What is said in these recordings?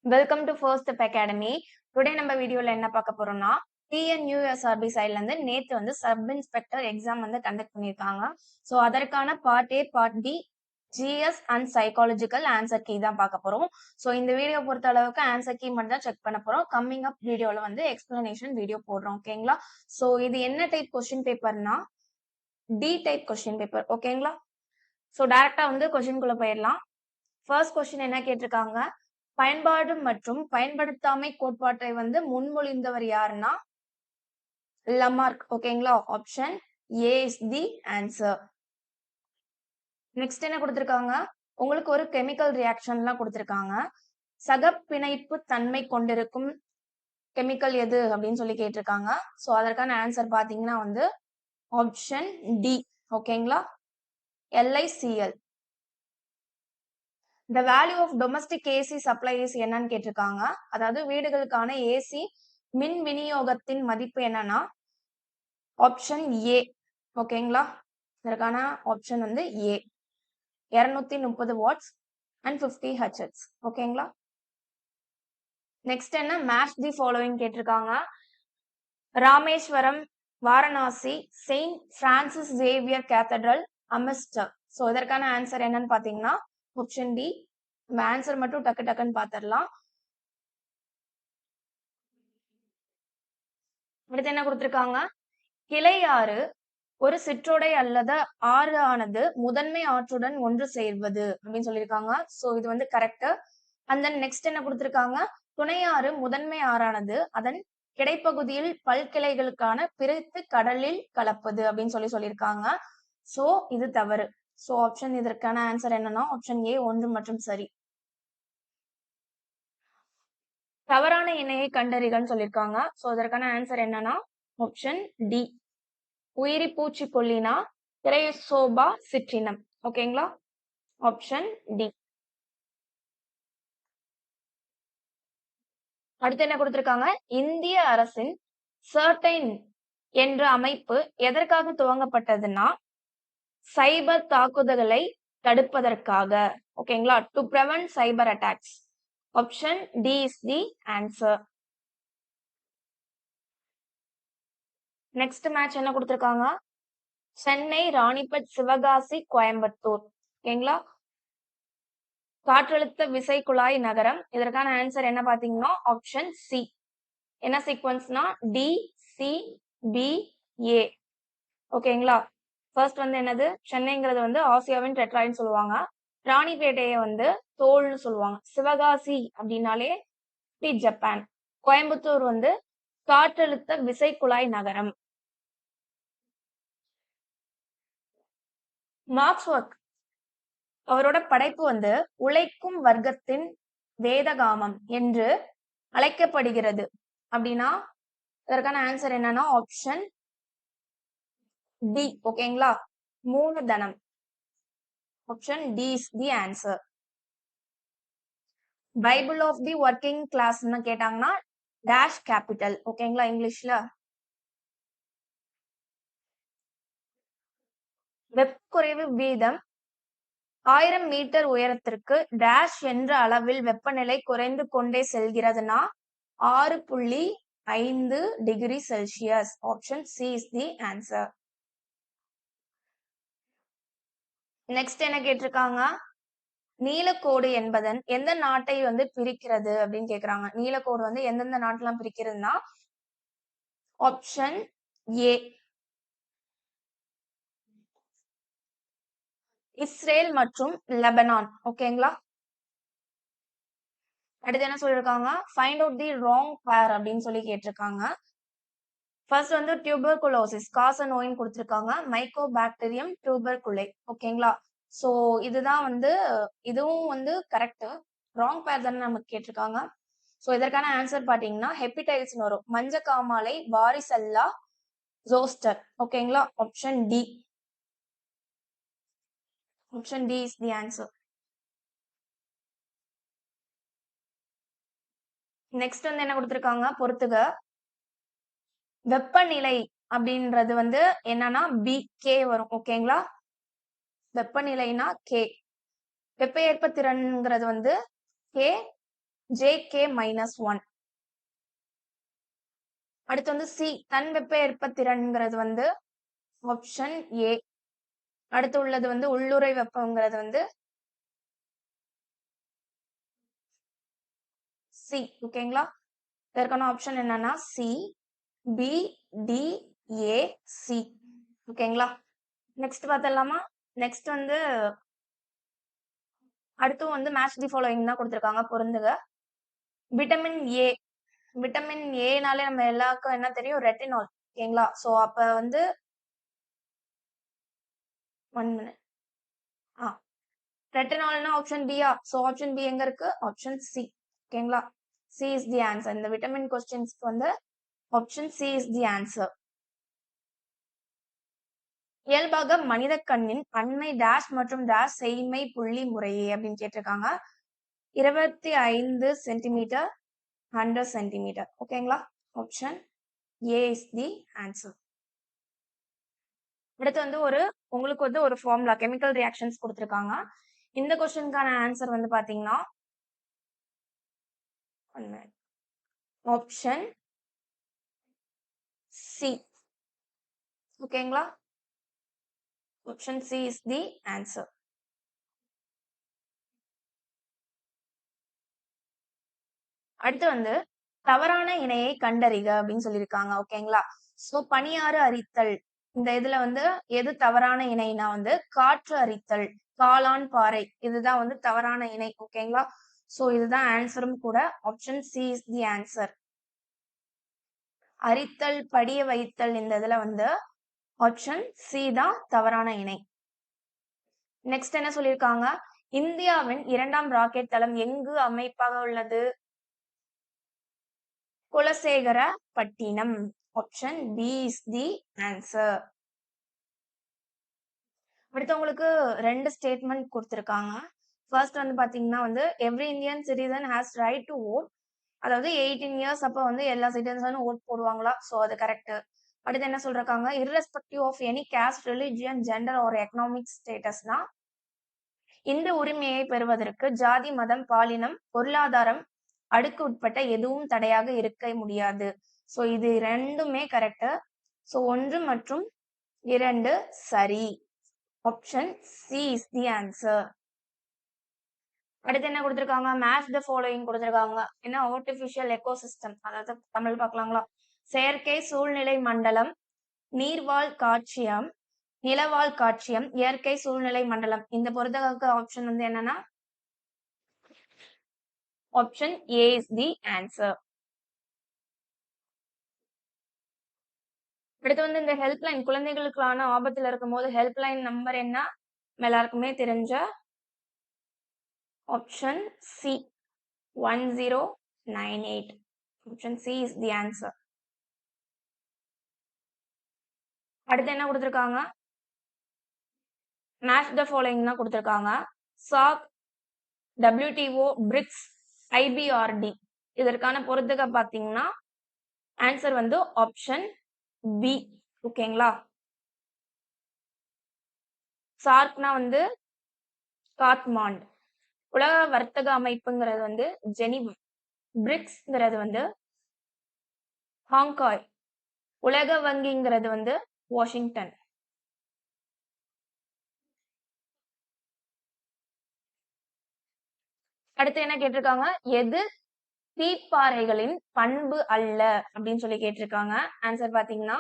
Welcome to first step academy. Today நம்ம வீடியோல என்ன பார்க்க போறோம்னா, டிஎன்யூஎஸ்ஆர்பி சைட்ல இருந்து நேத்து வந்து சப் இன்ஸ்பெக்டர் எக்ஸாம் வந்து கண்டக்ட் பண்ணிருக்காங்க. சோ அதற்கான part A, part B, GS and psychological answer key தான் பார்க்க போறோம். சோ இந்த வீடியோ பொறுத்த அளவுக்கு ஆன்சர் கீ மட்டும் தான் செக் பண்ண போறோம். கம்மிங் அப் வீடியோல வந்து எக்ஸ்பிளனேஷன் வீடியோ போடுறோம். ஓகேங்களா? சோ இது என்ன டைப் கொஸ்டின் பேப்பர்னா டி டைப் கொஸ்டின் பேப்பர். ஓகேங்களா? சோ டைரக்டா வந்து கொஸ்டின் குள்ள போயிடலாம். ஃபர்ஸ்ட் கொஸ்டின் என்ன கேட்டிருக்காங்க, பயன்பாடு மற்றும் பயன்படுத்தாமை கோட்பாட்டை வந்து முன்மொழிந்தவர் யாருன்னா லமார்க். ஓகேங்களா? Option A is the answer. Next என்ன கொடுத்திருக்காங்க, உங்களுக்கு ஒரு கெமிக்கல் ரியாக்ஷன்லாம் கொடுத்திருக்காங்க. சகப்பிணைப்பு தன்மை கொண்டிருக்கும் கெமிக்கல் எது அப்படின்னு சொல்லி கேட்டிருக்காங்க. சோ அதற்கான ஆன்சர் பாத்தீங்கன்னா வந்து ஆப்ஷன் டி. ஓகேங்களா? LiCl. The value of domestic AC supply is என்னன்னு கேட்டிருக்காங்க. அதாவது வீடுகளுக்கான ஏசி மின் விநியோகத்தின் மதிப்பு என்னன்னா ஆப்ஷன் ஏ. ஓகேங்களா? இதற்கான ஆப்ஷன் வந்து ஏ. 230 வாட்ஸ் அண்ட் 50 ஹெச்எஸ். ஓகேங்களா? நெக்ஸ்ட் என்ன, மேட்ச் தி ஃபாலோவிங் கேட்டிருக்காங்க. Rameswaram, Varanasi, Saint Francis Xavier cathedral, Amistar. So இதற்கான ஆன்சர் என்னன்னு பாத்தீங்கன்னா ஆப்ஷன் டி. நம்ம ஆன்சர் மட்டும் டக்கு டக்குன்னு பாத்திரலாம். அடுத்து என்ன கொடுத்திருக்காங்க, கிளையாறு ஒரு சிற்றோடை அல்லது ஆறு ஆனது முதன்மை ஆற்றுடன் ஒன்று சேர்வது அப்படின்னு சொல்லியிருக்காங்க. சோ இது வந்து கரெக்ட். அண்ட் தென் நெக்ஸ்ட் என்ன கொடுத்திருக்காங்க, துணையாறு முதன்மை ஆறானது அதன் கிடைப்பகுதியில் பல்கிளைகளுக்கான பிரித்து கடலில் கலப்பது அப்படின்னு சொல்லியிருக்காங்க. சோ இது தவறு. சோ ஆப்ஷன் இதற்கான ஆன்சர் என்னன்னா ஆப்ஷன் ஏ ஒன்று மற்றும் சரி. தவறான இணையை கண்டறிகன்னு சொல்லியிருக்காங்க. சோ இதற்கான ஆன்சர் என்னன்னா ஆப்ஷன் டி. உயிரி பூச்சிக்கொல்லினா திரைசோபா சிற்றினம். ஓகேங்களா? Option D. அடுத்து என்ன கொடுத்திருக்காங்க, இந்திய அரசின் சர்டைன் என்ற அமைப்பு எதற்காக துவங்கப்பட்டதுன்னா சைபர் தாக்குதல்களை தடுப்பதற்காக. ஓகேங்களா? To prevent cyber attacks. Option D is the answer. Next match என்ன கொடுத்திருக்காங்க, சென்னை, ராணிப்பேட், சிவகாசி, கோயம்புத்தூர். ஓகேங்களா? காற்றழுத்த விசை குழாய் நகரம். இதற்கான ஆன்சர் என்ன பாத்தீங்கன்னா ஆப்ஷன் சி. என்ன சீக்வன்ஸ்னா டி, சி, பி, ஏ. ஓகேங்களா? ஃபர்ஸ்ட் வந்து என்னது, சென்னைங்கிறது வந்து ஆசியாவின் டெட்ராய்டுன்னு சொல்லுவாங்க. ராணிப்பேட்டையை வந்து தோல்னு சொல்லுவாங்க. சிவகாசி அப்படின்னாலே ஜப்பான். கோயம்புத்தூர் வந்து காற்றழுத்த விசை குழாய் நகரம். மார்க்ஸ்வொர்க் அவரோட படைப்பு வந்து உழைக்கும் வர்க்கத்தின் வேதகாமம் என்று அழைக்கப்படுகிறது அப்படின்னா இதற்கான ஆன்சர் என்னன்னா ஆப்ஷன் டி. ஓகேங்களா? மூலதனம். Option D is the answer. Bible of the working கிளாஸ்ன்னு கேட்டாங்கன்னா டேஷ் கேபிட்டல். ஓகேங்களா? இங்கிலீஷ்ல வெப்பக்குறைவு வீதம் 1000 மீட்டர் உயரத்திற்கு டேஷ் என்ற அளவில் வெப்பநிலை குறைந்து கொண்டே செல்கிறதுனா 6.5 degree Celsius. Option C is the answer. Next என்ன கேட்டிருக்காங்க, நீலக்கோடு என்பதன் எந்த நாட்டை வந்து பிரிக்கிறது அப்படின்னு கேக்குறாங்க. நீலக்கோடு வந்து எந்தெந்த நாட்டெல்லாம் பிரிக்கிறதுனா ஆப்ஷன் ஏ இஸ்ரேல் மற்றும் லெபனான். ஓகேங்களா? அடுத்து என்ன சொல்லிருக்காங்க, ஃபைண்ட் அவுட் தி ராங் பேர் அப்படின்னு சொல்லி கேட்டிருக்காங்க. ஃபர்ஸ்ட் வந்து டியூபர்குலோசிஸ் காச நோயின்னு கொடுத்திருக்காங்க. மைக்கோபாக்டீரியம் டியூபர்குலே. ஓகேங்களா? சோ இதுதான் வந்து இதுவும் வந்து கரெக்ட். ராங் பேர் தானே நமக்கு கேட்டிருக்காங்க. சோ இதற்கான ஆன்சர் பாத்தீங்கன்னா ஹெப்படைட்டிஸ் வரும். மஞ்ச காமாலை, வாரிசெல்லா, ஜோஸ்டர். ஓகேங்களா? Option D. Option D is the answer. Next வந்து என்ன கொடுத்திருக்காங்க பொறுத்துக. வெப்பநிலை அப்படின்றது வந்து என்னன்னா பி கே வரும். ஓகேங்களா? வெப்பநிலைனா கே. வெப்ப ஏற்ப திறன்ங்கிறது வந்து கே jk-1. அடுத்து வந்து சி தன் வெப்ப ஏற்பத்திறன்ங்கிறது வந்து ஆப்ஷன் ஏ. அடுத்து உள்ளது வந்து உள்ளுறை வெப்பம்ங்கிறது வந்து சி. ஓகேங்களா? இதற்கான ஆப்ஷன் என்னன்னா சி, பி, டி, ஏ, சி. ஓகேங்களா? நெக்ஸ்ட் பார்த்தலாமா? நெக்ஸ்ட் வந்து அடுத்து வந்து மேட்ச் தி ஃபாலோயிங் தான் கொடுத்திருக்காங்க, பொருந்துக. Vitamin A. விட்டமின் ஏனாலே நம்ம எல்லாருக்கும் என்ன தெரியும்? ரெட்டினால். ஓகேங்களா? சோ அப்ப வந்து 1 மினிட். ரெட்டினால்னா ஆப்ஷன் பியா? சோ ஆப்ஷன் பி எங்க இருக்கு? Option C. ஓகேங்களா? C is the answer. இந்த விட்டமின் கொஸ்டின்ஸ்க்கு வந்து option C is the answer. இயல்பாக மனித கண்ணின் அண்மை டேஷ் மற்றும் டேஷ் செய்மை புள்ளி முறையே அப்படின்னு கேட்டிருக்காங்க. 25 சென்டிமீட்டர், 100 சென்டிமீட்டர். ஓகேங்களா? Option A is the answer. அடுத்து வந்து உங்களுக்கு வந்து ஒரு ஃபார்முலா கெமிக்கல் ரியாக்ஷன்ஸ் கொடுத்திருக்காங்க. இந்த கொஸ்டினுக்கான ஆன்சர் வந்து பாத்தீங்கன்னா ஆப்ஷன் சி. ஓகேங்களா? Option C is the answer. அடுத்து வந்து தவறான இணையை கண்டறிக அப்படின்னு சொல்லியிருக்காங்க. ஓகேங்களா? சோ பனியாறு அரித்தல், இந்த இதுல வந்து எது தவறான இணைனா வந்து காற்று அரித்தல், காளான் பாறை, இதுதான் வந்து தவறான இணை. ஓகேங்களா? சோ இதுதான் ஆன்சரும் கூட. Option C is the answer. அரித்தல், படிய வைத்தல், இந்த இதுல வந்து ஆப்ஷன் சி தான் தவறான இணை. நெக்ஸ்ட் என்ன சொல்லியிருக்காங்க? இந்தியாவின் 2ஆம் ராக்கெட் தளம் எங்கு அமைப்பாக உள்ளது? Kulasekarapattinam. Option B is the answer. அடுத்து உங்களுக்கு 2 ஸ்டேட்மெண்ட் கொடுத்திருக்காங்க. ஃபர்ஸ்ட் வந்து பாத்தீங்கன்னா வந்து every Indian citizen has right to vote. அதாவது 18 இயர்ஸ் அப்ப வந்து எல்லா சிட்டிசனும் ஓட் போடுவாங்களா? சோ அது கரெக்ட். அடுத்து என்ன சொல்றாங்க? irrespective of any caste, religion, gender or economic statusனா இந்த உரிமையை பெறுவதற்கு ஜாதி, மதம், பாலினம், பொருளாதாரம் அடுக்கு உட்பட்ட எதுவும் தடையாக இருக்க முடியாது. சோ இது ரெண்டுமே கரெக்ட். சோ 1 மற்றும் 2 சரி. Option C is the answer. அடுத்து என்ன கொடுத்திருக்காங்க? மேட்ச் த ஃபாலோயிங் கொடுத்திருக்காங்க. என்ன ஆர்டிபிஷியல் எக்கோசிஸ்டம், அதாவது தமிழ் பார்க்கலாங்களா? செயற்கை சூழ்நிலை மண்டலம், நீர்வாழ் காட்சியம், நிலவாழ் காட்சியம், இயற்கை சூழ்நிலை மண்டலம். இந்த பொறுத்தவரைக்கு ஆப்ஷன் வந்து என்னன்னா option A is the answer. அடுத்து வந்து இந்த ஹெல்ப்லைன், குழந்தைகளுக்கான ஆபத்துல இருக்கும் போது ஹெல்ப்லைன் நம்பர் என்ன? எல்லாருக்குமே தெரிஞ்ச option C 1098. Option C is the answer. அடுத்து என்ன கொடுத்திருக்காங்க? மேட்ச் த ஃபாலோயிங் தான் கொடுத்திருக்காங்க. சாக், WTO, பிரிக்ஸ், IBRD, இதற்கான பொறுத்துக பாத்தீங்கன்னா ஆன்சர் வந்து ஆப்ஷன் பி. ஓகேங்களா? சார்க்னா வந்து காத்மாண்ட், உலக வர்த்தக அமைப்புங்கிறது வந்து ஜெனிவா, பிரிக்ஸ்ங்கிறது வந்து ஹாங்காய், உலக வங்கிங்கிறது வந்து வாஷிங்டன். அடுத்து என்ன கேட்டிருக்காங்க? எது தீப்பாறைகளின் பண்பு அல்ல அப்படின்னு சொல்லி கேட்டிருக்காங்க. ஆன்சர் பாத்தீங்கன்னா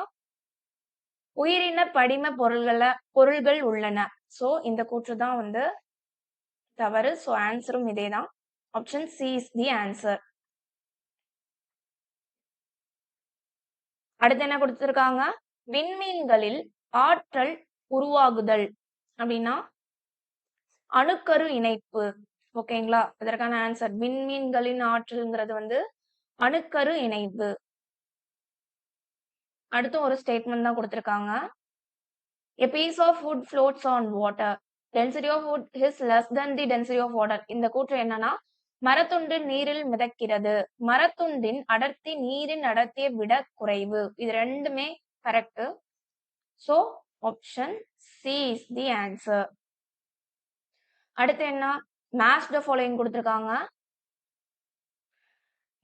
உயிரின படிம பொருள்கள் உள்ளன. சோ இந்த கூற்று தான் வந்து தவறு. சோ ஆன்சரும் இதேதான். Option C is the answer. அடுத்து என்ன கொடுத்திருக்காங்க? விண்மீன்களில் ஆற்றல் உருவாகுதல் அப்படின்னா அணுக்கரு இணைப்பு. ஓகேங்களா? இதற்கான ஆன்சர் விண்மீன்களின் ஆற்றல்ங்கிறது வந்து அணுக்கரு இணைப்பு. அடுத்து ஒரு ஸ்டேட்மெண்ட் தான் கொடுத்திருக்காங்க. A piece of wood floats on water. Density of wood is less than the density of water. இந்த கூற்று என்னன்னா மரத்துண்டு நீரில் மிதக்கிறது, மரத்துண்டின் அடர்த்தி நீரின் அடர்த்தியை விட குறைவு. இது ரெண்டுமே correct. So option C is the answer. அடுத்து என்ன? மேட்ச் த ஃபாலோயிங் கொடுத்திருக்காங்க.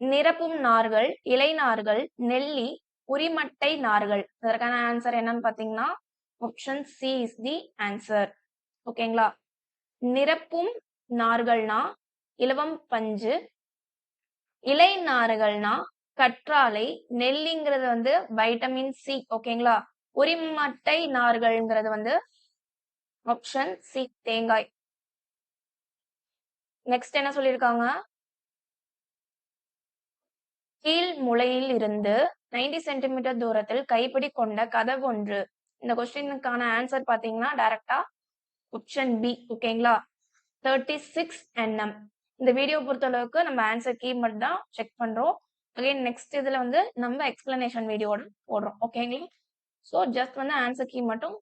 நிரப்பும் நார்கள், இலைநார்கள், நெல்லி, உரிமட்டை நார்கள். இதற்கான ஆன்சர் என்னன்னு பாத்தீங்கன்னா option C is the answer. ஓகேங்களா? நிரப்பும் நார்கள்னா இலவம் பஞ்சு, இலை நார்கள்னா கற்றாழை, நெல்லிங்கிறது வந்து வைட்டமின் சி. ஓகேங்களா? உரிமட்டை நார்கள்ங்கிறது வந்து ஆப்ஷன் சி தேங்காய். நெக்ஸ்ட் என்ன சொல்லியிருக்காங்க? கீழ் முளையில் இருந்து 90 சென்டிமீட்டர் தூரத்தில் கைப்பிடி கொண்ட கதவொன்று. இந்த கொஸ்டினுக்கான ஆன்சர் பாத்தீங்கன்னா டைரக்டா ஆப்ஷன் பி. ஓகேங்களா? 36 nm. இந்த வீடியோ பொறுத்த அளவுக்கு நம்ம ஆன்சர் கீ மட்டும் தான் செக் பண்றோம். அகைன் நெக்ஸ்ட் இதுல வந்து நம்ம எக்ஸ்பிளனேஷன் வீடியோட போடுறோம். ஓகேங்களா? ஸோ ஜஸ்ட் வந்து ஆன்சர் கீ மட்டும்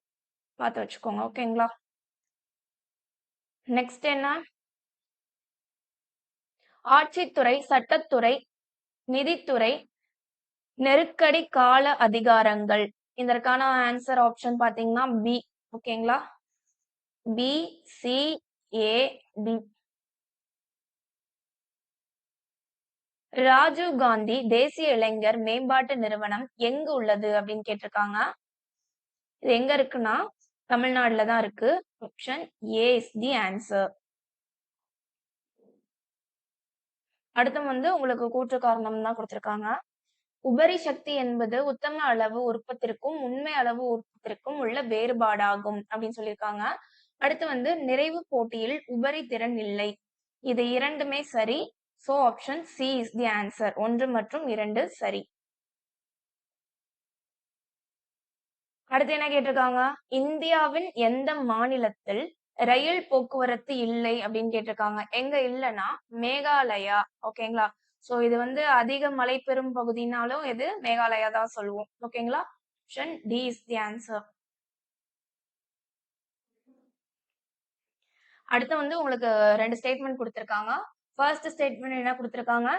பார்த்து வச்சுக்கோங்க. ஓகேங்களா? நெக்ஸ்ட் என்ன? ஆட்சித்துறை, சட்டத்துறை, நிதித்துறை, நெருக்கடி கால அதிகாரங்கள். இதற்கான ஆன்சர் ஆப்ஷன் பாத்தீங்கன்னா பி. ஓகேங்களா? பி, சி, ஏ, டி. ராஜீவ் காந்தி தேசிய இளைஞர் மேம்பாட்டு நிறுவனம் எங்கு உள்ளது அப்படின்னு கேட்டிருக்காங்க. இது எங்க இருக்குன்னா தமிழ்நாடுல தான் இருக்கு. Option A is the answer. அடுத்து வந்து உங்களுக்கு கூற்று காரணம் தான் கொடுத்திருக்காங்க. உபரி சக்தி என்பது உத்தம அளவு உற்பத்திற்கும் உண்மை அளவு உற்பத்திற்கும் உள்ள வேறுபாடாகும் அப்படின்னு சொல்லியிருக்காங்க. அடுத்து வந்து நிறைவு போட்டியில் உபரி திறன் இல்லை. இது இரண்டுமே சரி. So option C is the answer. 1 மற்றும் 2 சரி. அடுத்து என்ன கேட்டிருக்காங்க? இந்தியாவின் எந்த மாநிலத்தில் ரயில் போக்குவரத்து இல்லை அப்படின்னு கேட்டிருக்காங்க. எங்க இல்லைன்னா மேகாலயா. ஓகேங்களா? சோ இது வந்து அதிக மழை பெறும் பகுதினாலும் இது மேகாலயா தான் சொல்லுவோம். ஓகேங்களா? Option D is the answer. அடுத்து வந்து உங்களுக்கு 2 ஸ்டேட்மெண்ட் கொடுத்திருக்காங்க. ஃபர்ஸ்ட் ஸ்டேட்மெண்ட் என்ன கொடுத்திருக்காங்க?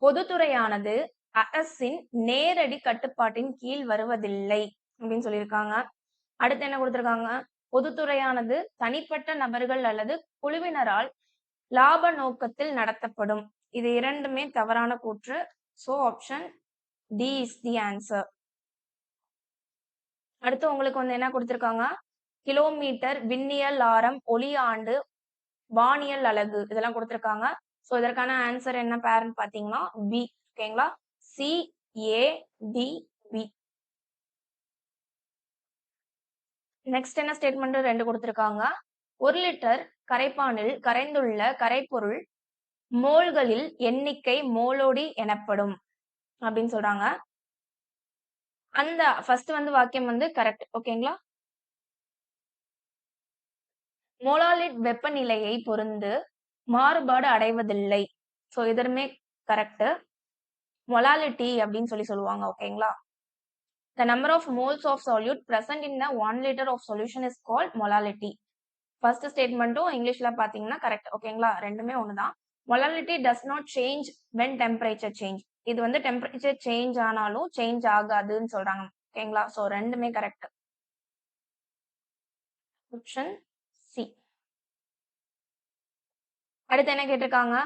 பொதுத்துறையானது அரசின் நேரடி கட்டுப்பாட்டின் கீழ் வருவதில்லை அப்படின்னு சொல்லியிருக்காங்க. அடுத்து என்ன கொடுத்திருக்காங்க? பொதுத்துறையானது தனிப்பட்ட நபர்கள் அல்லது குழுவினரால் லாப நோக்கத்தில் நடத்தப்படும். இது இரண்டுமே தவறான கூற்று. So option D is the answer. அடுத்து உங்களுக்கு வந்து என்ன கொடுத்திருக்காங்க? கிலோமீட்டர், விண்ணியல் ஆரம், ஒளி ஆண்டு, வானியல் அலகு இதெல்லாம் கொடுத்திருக்காங்க. சோ இதற்கான ஆன்சர் என்ன பேர்னு பாத்தீங்கன்னா பி. ஓகேங்களா? சி, ஏ, டி, பி. நெக்ஸ்ட் என்ன ஸ்டேட்மெண்ட் 2 கொடுத்திருக்காங்க? 1 லிட்டர் கரைப்பானில் கரைந்துள்ள கரைப்பொருள் மோல்களில் எண்ணிக்கை மோலோடி எனப்படும் அப்படின்னு சொல்றாங்க. அந்த ஃபர்ஸ்ட் வந்து வாக்கியம் வந்து கரெக்ட். ஓகேங்களா? மோலாலிட் வெப்பநிலையை பொருந்து மாறுபாடு அடைவதில்லை. So இதருமே correct. மொலாலிட்டி அப்படின்னு சொல்லுவாங்க. ஓகேங்களா? The number of moles of solute present in the 1 liter of solution is called molality. First ஸ்டேட்மெண்ட்டும் இங்கிலீஷ்ல பாத்தீங்கன்னா கரெக்ட். ஓகேங்களா? ரெண்டுமே ஒண்ணுதான். Molality does not change when temperature change. இது வந்து டெம்பரேச்சர் சேஞ்ச் ஆனாலும் சேஞ்ச் ஆகாதுன்னு சொல்றாங்க. ஓகேங்களா? சோ ரெண்டுமே கரெக்ட். Option C. அடுத்து என்ன கேட்டிருக்காங்க?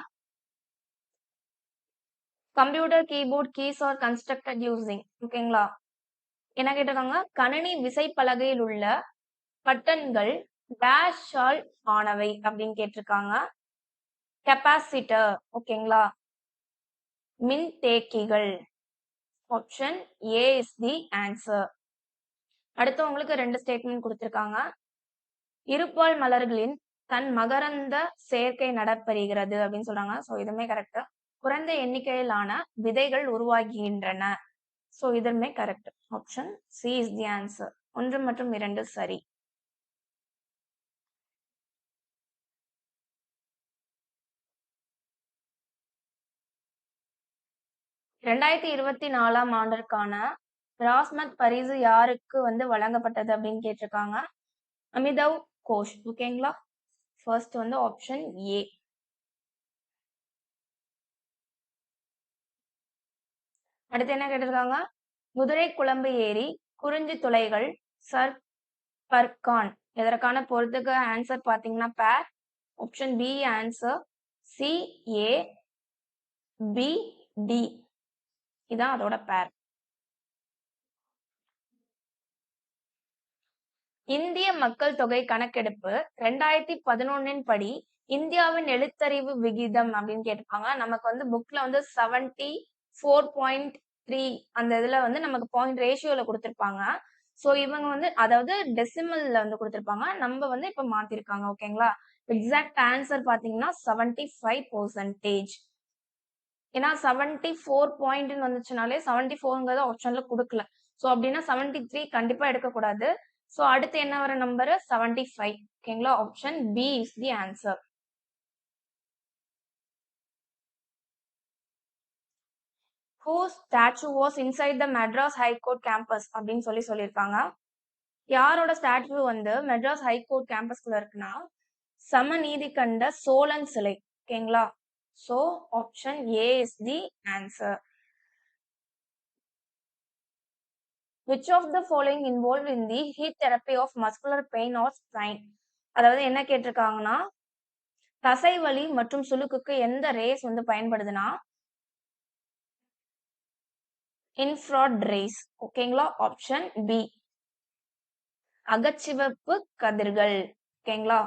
Computer keyboard keys are constructed using. ஓகேங்களா? என்ன கேட்டிருக்காங்க? கணினி விசைப்பலகையில் உள்ள பட்டன்கள் டேஷால் ஆனவை அப்படின்னு கேட்டிருக்காங்க. கெப்பாசிட்டர். ஓகேங்களா? மின்தேக்கிகள். Option A is the answer. அடுத்து உங்களுக்கு 2 ஸ்டேட்மெண்ட் கொடுத்திருக்காங்க. இருபால் மலர்களின் தன் மகரந்த சேர்க்கை நடைபெறுகிறது அப்படின்னு சொல்றாங்க. சோ இதுமே கரெக்ட். குறைந்த எண்ணிக்கையிலான விதைகள் உருவாகின்றன. சோ இதுமே correct. Option C is the answer. 1 மற்றும் 2 சரி. ரெண்டாயிரத்தி 24ஆம் ஆண்டிற்கான ராஸ்மத் பரிசு யாருக்கு வந்து வழங்கப்பட்டது அப்படின்னு கேட்டிருக்காங்க. அமிதவ் கோஷ். ஓகேங்களா? ஃபர்ஸ்ட் வந்து ஆப்ஷன் ஏ. அடுத்து என்ன கேட்டிருக்காங்க? குதிரை குழம்பு ஏரி, குறிஞ்சி துளைகள், சர் பர்கான். இதற்கான பொறுத்துக்கு ஆன்சர் பாத்தீங்கன்னா பேர். Option B answer. C, A, B, D. இதான் அதோட பேர். இந்திய மக்கள் தொகை கணக்கெடுப்பு 2011 படி இந்தியாவின் எழுத்தறிவு விகிதம் அப்படின்னு கேட்டிருப்பாங்க. நமக்கு வந்து புக்ல வந்து 74.3 அந்த இதுல வந்து நமக்கு பாயிண்ட் ரேஷியோல கொடுத்திருப்பாங்க. சோ இவங்க வந்து அதாவது டெசிமல்ல வந்து கொடுத்திருப்பாங்க. நம்ம வந்து இப்ப மாத்திருக்காங்க. ஓகேங்களா? எக்ஸாக்ட் ஆன்சர் பாத்தீங்கன்னா 75%. ஏன்னா 74 பாயிண்ட் வந்துச்சுனாலே 74ங்கிறத ஆப்ஷன்ல கொடுக்கல. சோ அப்படின்னா 73 கண்டிப்பா எடுக்கக்கூடாது. சோ அடுத்து என்ன வர நம்பர் 75. ஓகேங்களா? Option B is the answer. Whose statue was inside the Madras High Court campus அப்படின்னு சொல்லியிருக்காங்க. யாரோட ஸ்டாச்சு வந்து மெட்ராஸ் ஹை கோர்ட் கேம்பஸ்குள்ள இருக்குன்னா சமநீதி கண்ட சோழன் சிலை. ஓகேங்களா? So option A is the answer. Which of the following involved in the heat therapy of muscular pain or strain? அதாவது என்ன கேட்டிருக்காங்கன்னா தசை வலி மற்றும் சுளுக்குக்கு எந்த ரேஸ் வந்து பயன்படுதுன்னா இன்ஃப்ராட் ரேஸ். ஓகேங்களா? ஆப்ஷன் பி அகச்சிவப்பு கதிர்கள். ஓகேங்களா?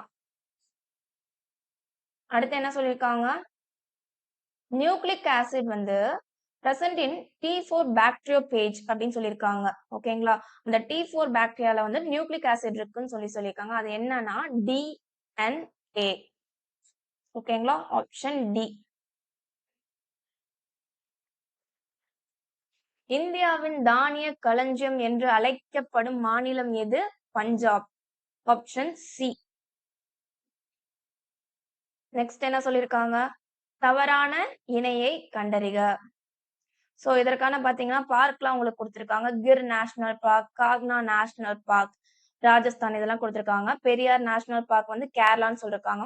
அடுத்து என்ன சொல்லியிருக்காங்க நியூக்ளிக் ஆசிட் வந்து present in T4 bacteriophage அப்படின்னு சொல்லியிருக்காங்க. ஓகேங்களா? அந்த T4 பாக்டீரியால வந்து நியூக்ளிக் ஆசிட் இருக்குன்னு சொல்லியிருக்காங்க. அது என்னன்னா DNA. ஓகேங்களா? Option D. இந்தியாவின் தானிய களஞ்சியம் என்று அழைக்கப்படும் மாநிலம் எது? பஞ்சாப். Option C. நெக்ஸ்ட் என்ன சொல்லியிருக்காங்க தவறான இணையை கண்டறிக. சோ இதற்கான பாத்தீங்கன்னா பார்க்லாம் உங்களுக்கு கொடுத்திருக்காங்க. கிர் நேஷனல் பார்க், காக்னா நேஷனல் பார்க், ராஜஸ்தான் இதெல்லாம் கொடுத்திருக்காங்க. பெரியார் நேஷனல் பார்க் வந்து கேரளான்னு சொல்லிருக்காங்க.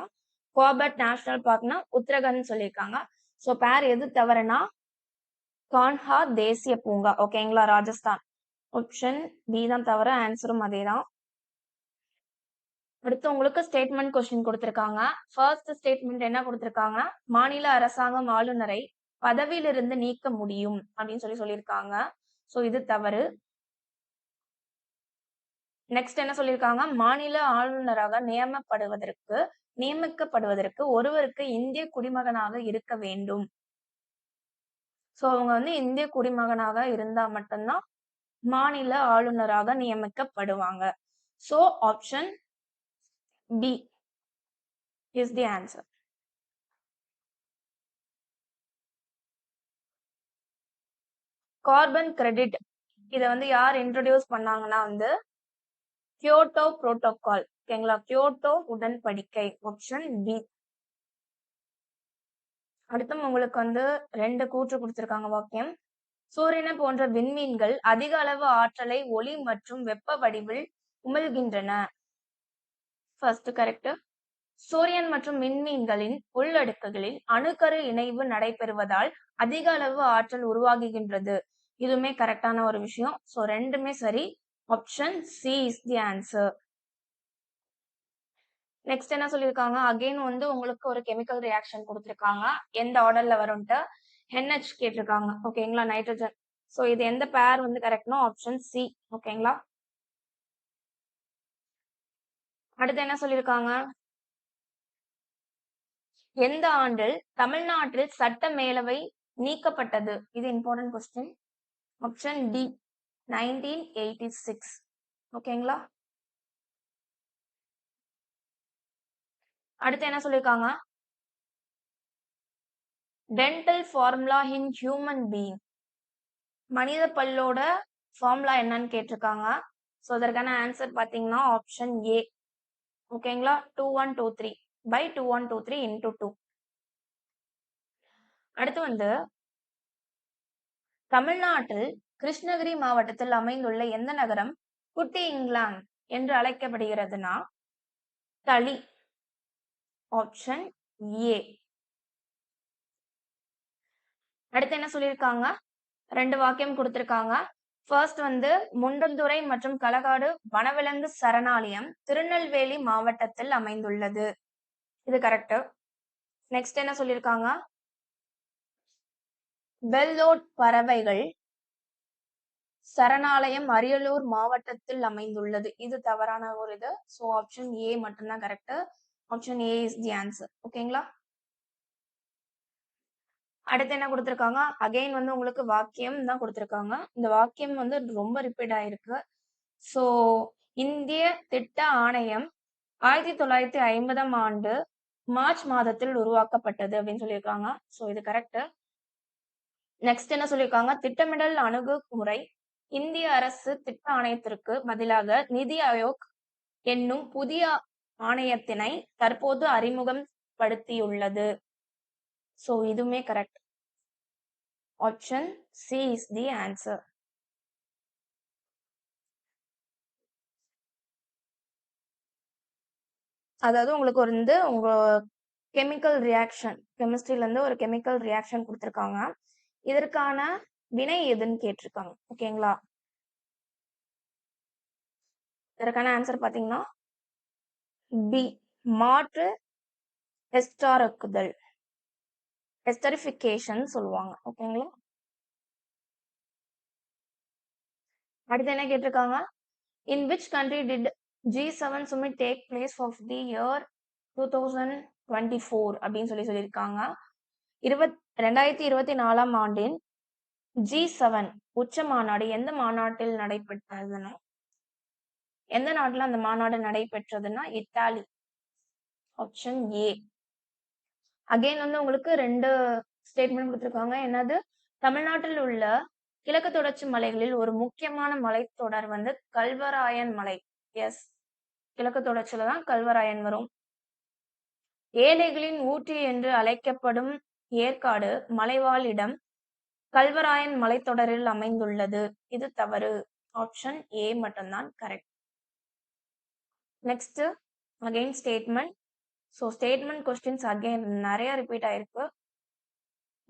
கோபட் நேஷனல் பார்க்னா உத்தரகண்ட் சொல்லியிருக்காங்க. சோ பேர் எது தவறுனா கான்ஹா தேசிய பூங்கா. ஓகேங்களா? ராஜஸ்தான். ஆப்ஷன் பி தான் தவிர ஆன்சரும் அதேதான். அடுத்து உங்களுக்கு ஸ்டேட்மெண்ட் கொஸ்டின் கொடுத்திருக்காங்க. ஃபர்ஸ்ட் ஸ்டேட்மெண்ட் என்ன கொடுத்திருக்காங்க மாநில அரசாங்கம் ஆளுநரை பதவியிலிருந்து நீக்க முடியும் அப்படின்னு சொல்லியிருக்காங்க. சோ இது தவறு. நெக்ஸ்ட் என்ன சொல்லியிருக்காங்க மாநில ஆளுநராக நியமிக்கப்படுவதற்கு ஒருவருக்கு இந்திய குடிமகனாக இருக்க வேண்டும். சோ அவங்க வந்து இந்திய குடிமகனாக இருந்தா மட்டும்தான் மாநில ஆளுநராக நியமிக்கப்படுவாங்க. So option B is the answer. Carbon credit இத வந்து யார் இன்ட்ரோடியூஸ் பண்ணாங்கன்னா வந்து கியோட்டோ புரோட்டோகால். ஓகேங்களா? கியோட்டோ உடன்படிக்கை. Option B. அடுத்தும் உங்களுக்கு வந்து 2 கூற்று கொடுத்திருக்காங்க வாக்கியம். சூரியனை போன்ற விண்மீன்கள் அதிக அளவு ஆற்றலை ஒளி மற்றும் வெப்ப வடிவில் உமிழ்கின்றன. First correct. சூரியன் மற்றும் விண்மீன்களின் உள்ளடுக்குகளில் அணுக்கரு இணைவு நடைபெறுவதால் அதிக அளவு ஆற்றல் உருவாகுகின்றது. இதுவுமே கரெக்டான ஒரு விஷயம். சோ ரெண்டுமே சரி. Option C is the answer. Next என்ன சொல்லியிருக்காங்க அகைன் வந்து உங்களுக்கு ஒரு கெமிக்கல் ரியாக்ஷன் கொடுத்திருக்காங்க. எந்த ஆர்டர்ல வரும்ட்டு NH கேட்டிருக்காங்க. ஓகேங்களா? நைட்ரஜன். சோ இது எந்த பேர் வந்து கரெக்ட்னா ஆப்ஷன் சி. ஓகேங்களா? அடுத்து என்ன சொல்லியிருக்காங்க எந்த ஆண்டில் தமிழ்நாட்டில் சட்ட மேலவை நீக்கப்பட்டது? இது இம்பார்ட்டன்ட் கொஸ்டின். Option D 1986. ஓகேங்களா? அடுத்து என்ன சொல்லியிருக்காங்க dental formula in human being. மனித பல்லோட ஃபார்முலா என்னன்னு கேட்டிருக்காங்க. சோ அதற்கான ஆன்சர் பாத்தீங்கன்னா ஆப்ஷன் ஏ. ஓகேங்களா? 2123 by 2123 into 2. அடுத்து வந்து தமிழ்நாட்டில் கிருஷ்ணகிரி மாவட்டத்தில் அமைந்துள்ள எந்த நகரம் குட்டி இங்கிலாந்து என்று அழைக்கப்படுகிறதுனா தளி. Option A. அடுத்து என்ன சொல்லியிருக்காங்க 2 வாக்கியம் கொடுத்திருக்காங்க. ஃபர்ஸ்ட் வந்து முண்டந்துறை மற்றும் களகாடு வனவிலங்கு சரணாலயம் திருநெல்வேலி மாவட்டத்தில் அமைந்துள்ளது. இது கரெக்ட். நெக்ஸ்ட் என்ன சொல்லியிருக்காங்க வெள்ளோட் பறவைகள் சரணாலயம் அரியலூர் மாவட்டத்தில் அமைந்துள்ளது. இது தவறான ஒரு இது. ஸோ ஆப்ஷன் ஏ மட்டும்தான் correct. Option A is the answer. ஓகேங்களா? அடுத்து என்ன கொடுத்திருக்காங்க? அகைன் வந்து உங்களுக்கு வாக்கியம் தான் கொடுத்திருக்காங்க. இந்த வாக்கியம் வந்து ரொம்ப ரிப்பீட் ஆயிருக்கு. ஸோ இந்திய திட்ட ஆணையம் 1950ஆம் ஆண்டு மார்ச் மாதத்தில் உருவாக்கப்பட்டது அப்படின்னு சொல்லியிருக்காங்க. ஸோ இது கரெக்ட். நெக்ஸ்ட் என்ன சொல்லியிருக்காங்க? திட்டமிடல் அணுகுமுறை இந்திய அரசு திட்ட ஆணையத்திற்கு பதிலாக நிதி ஆயோக் என்னும் புதிய ஆணையத்தினை தற்போது அறிமுகம் படுத்தியுள்ளது. ஸோ இதுவுமே correct. Option C is the answer. அதாவது உங்களுக்கு ஒரு வந்து உங்க கெமிக்கல் ரியாக்ஷன், கெமிஸ்ட்ரியில இருந்து ஒரு கெமிக்கல் ரியாக்ஷன் கொடுத்திருக்காங்க. இதற்கான வினை எதுன்னு கேட்டிருக்காங்க. ஓகேங்களா? இதற்கான ஆன்சர் பாத்தீங்கன்னா பி, மாற்று எஸ்டராக்குதல், எஸ்டரிஃபிகேஷன் சொல்லுவாங்க. ஓகேங்களா? அடுத்து என்ன கேட்டிருக்காங்க? In which country did G7 summit take place of the year 2024 அப்படின்னு சொல்லியிருக்காங்க. 2024ஆம் ஆண்டின் G7 உச்ச மாநாடு எந்த மாநாட்டில் நடைபெற்றதுன்னா, எந்த நாட்டுல அந்த மாநாடு நடைபெற்றதுன்னா இத்தாலி. Option A. அகைன் வந்து உங்களுக்கு 2 ஸ்டேட்மெண்ட் கொடுத்திருக்காங்க. என்னது? தமிழ்நாட்டில் உள்ள கிழக்கு தொடர்ச்சி மலைகளில் ஒரு முக்கியமான மலைத்தொடர் வந்து கல்வராயன் மலை. எஸ், கிழக்கு தொடர்ச்சியில தான் கல்வராயன் வரும். ஏழைகளின் ஊட்டி என்று அழைக்கப்படும் ஏற்காடு மலைவாழ் இடம் கல்வராயன் மலைத்தொடரில் அமைந்துள்ளது. இது தவறு. ஆப்ஷன் ஏ மட்டும்தான் correct. Next again statement. So statement questions again நிறைய ரிப்பீட் ஆயிருக்கு.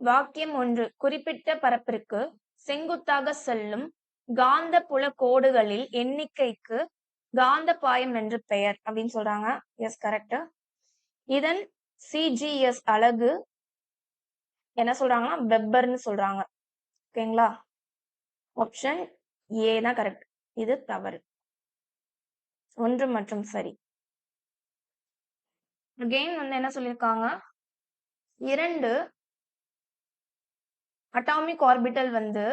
வாக்கியம் 1, குறிப்பிட்ட பரப்பிற்கு செங்குத்தாக செல்லும் காந்த புல கோடுகளில் எண்ணிக்கைக்கு காந்த பாயம் என்று பெயர் அப்படின்னு சொல்றாங்க. S, correct. இதன் சிஜிஎஸ் அலகு என்ன சொல்றாங்கன்னா வெப்பர்னு சொல்றாங்க. ஓகேங்களா? ஆப்ஷன் ஏ தான் கரெக்ட். இது தவறு. 1 மற்றும் சரி. அகைன் வந்து என்ன சொல்லியிருக்காங்க? 2 அட்டாமிக் ஆர்பிட்டல் வந்து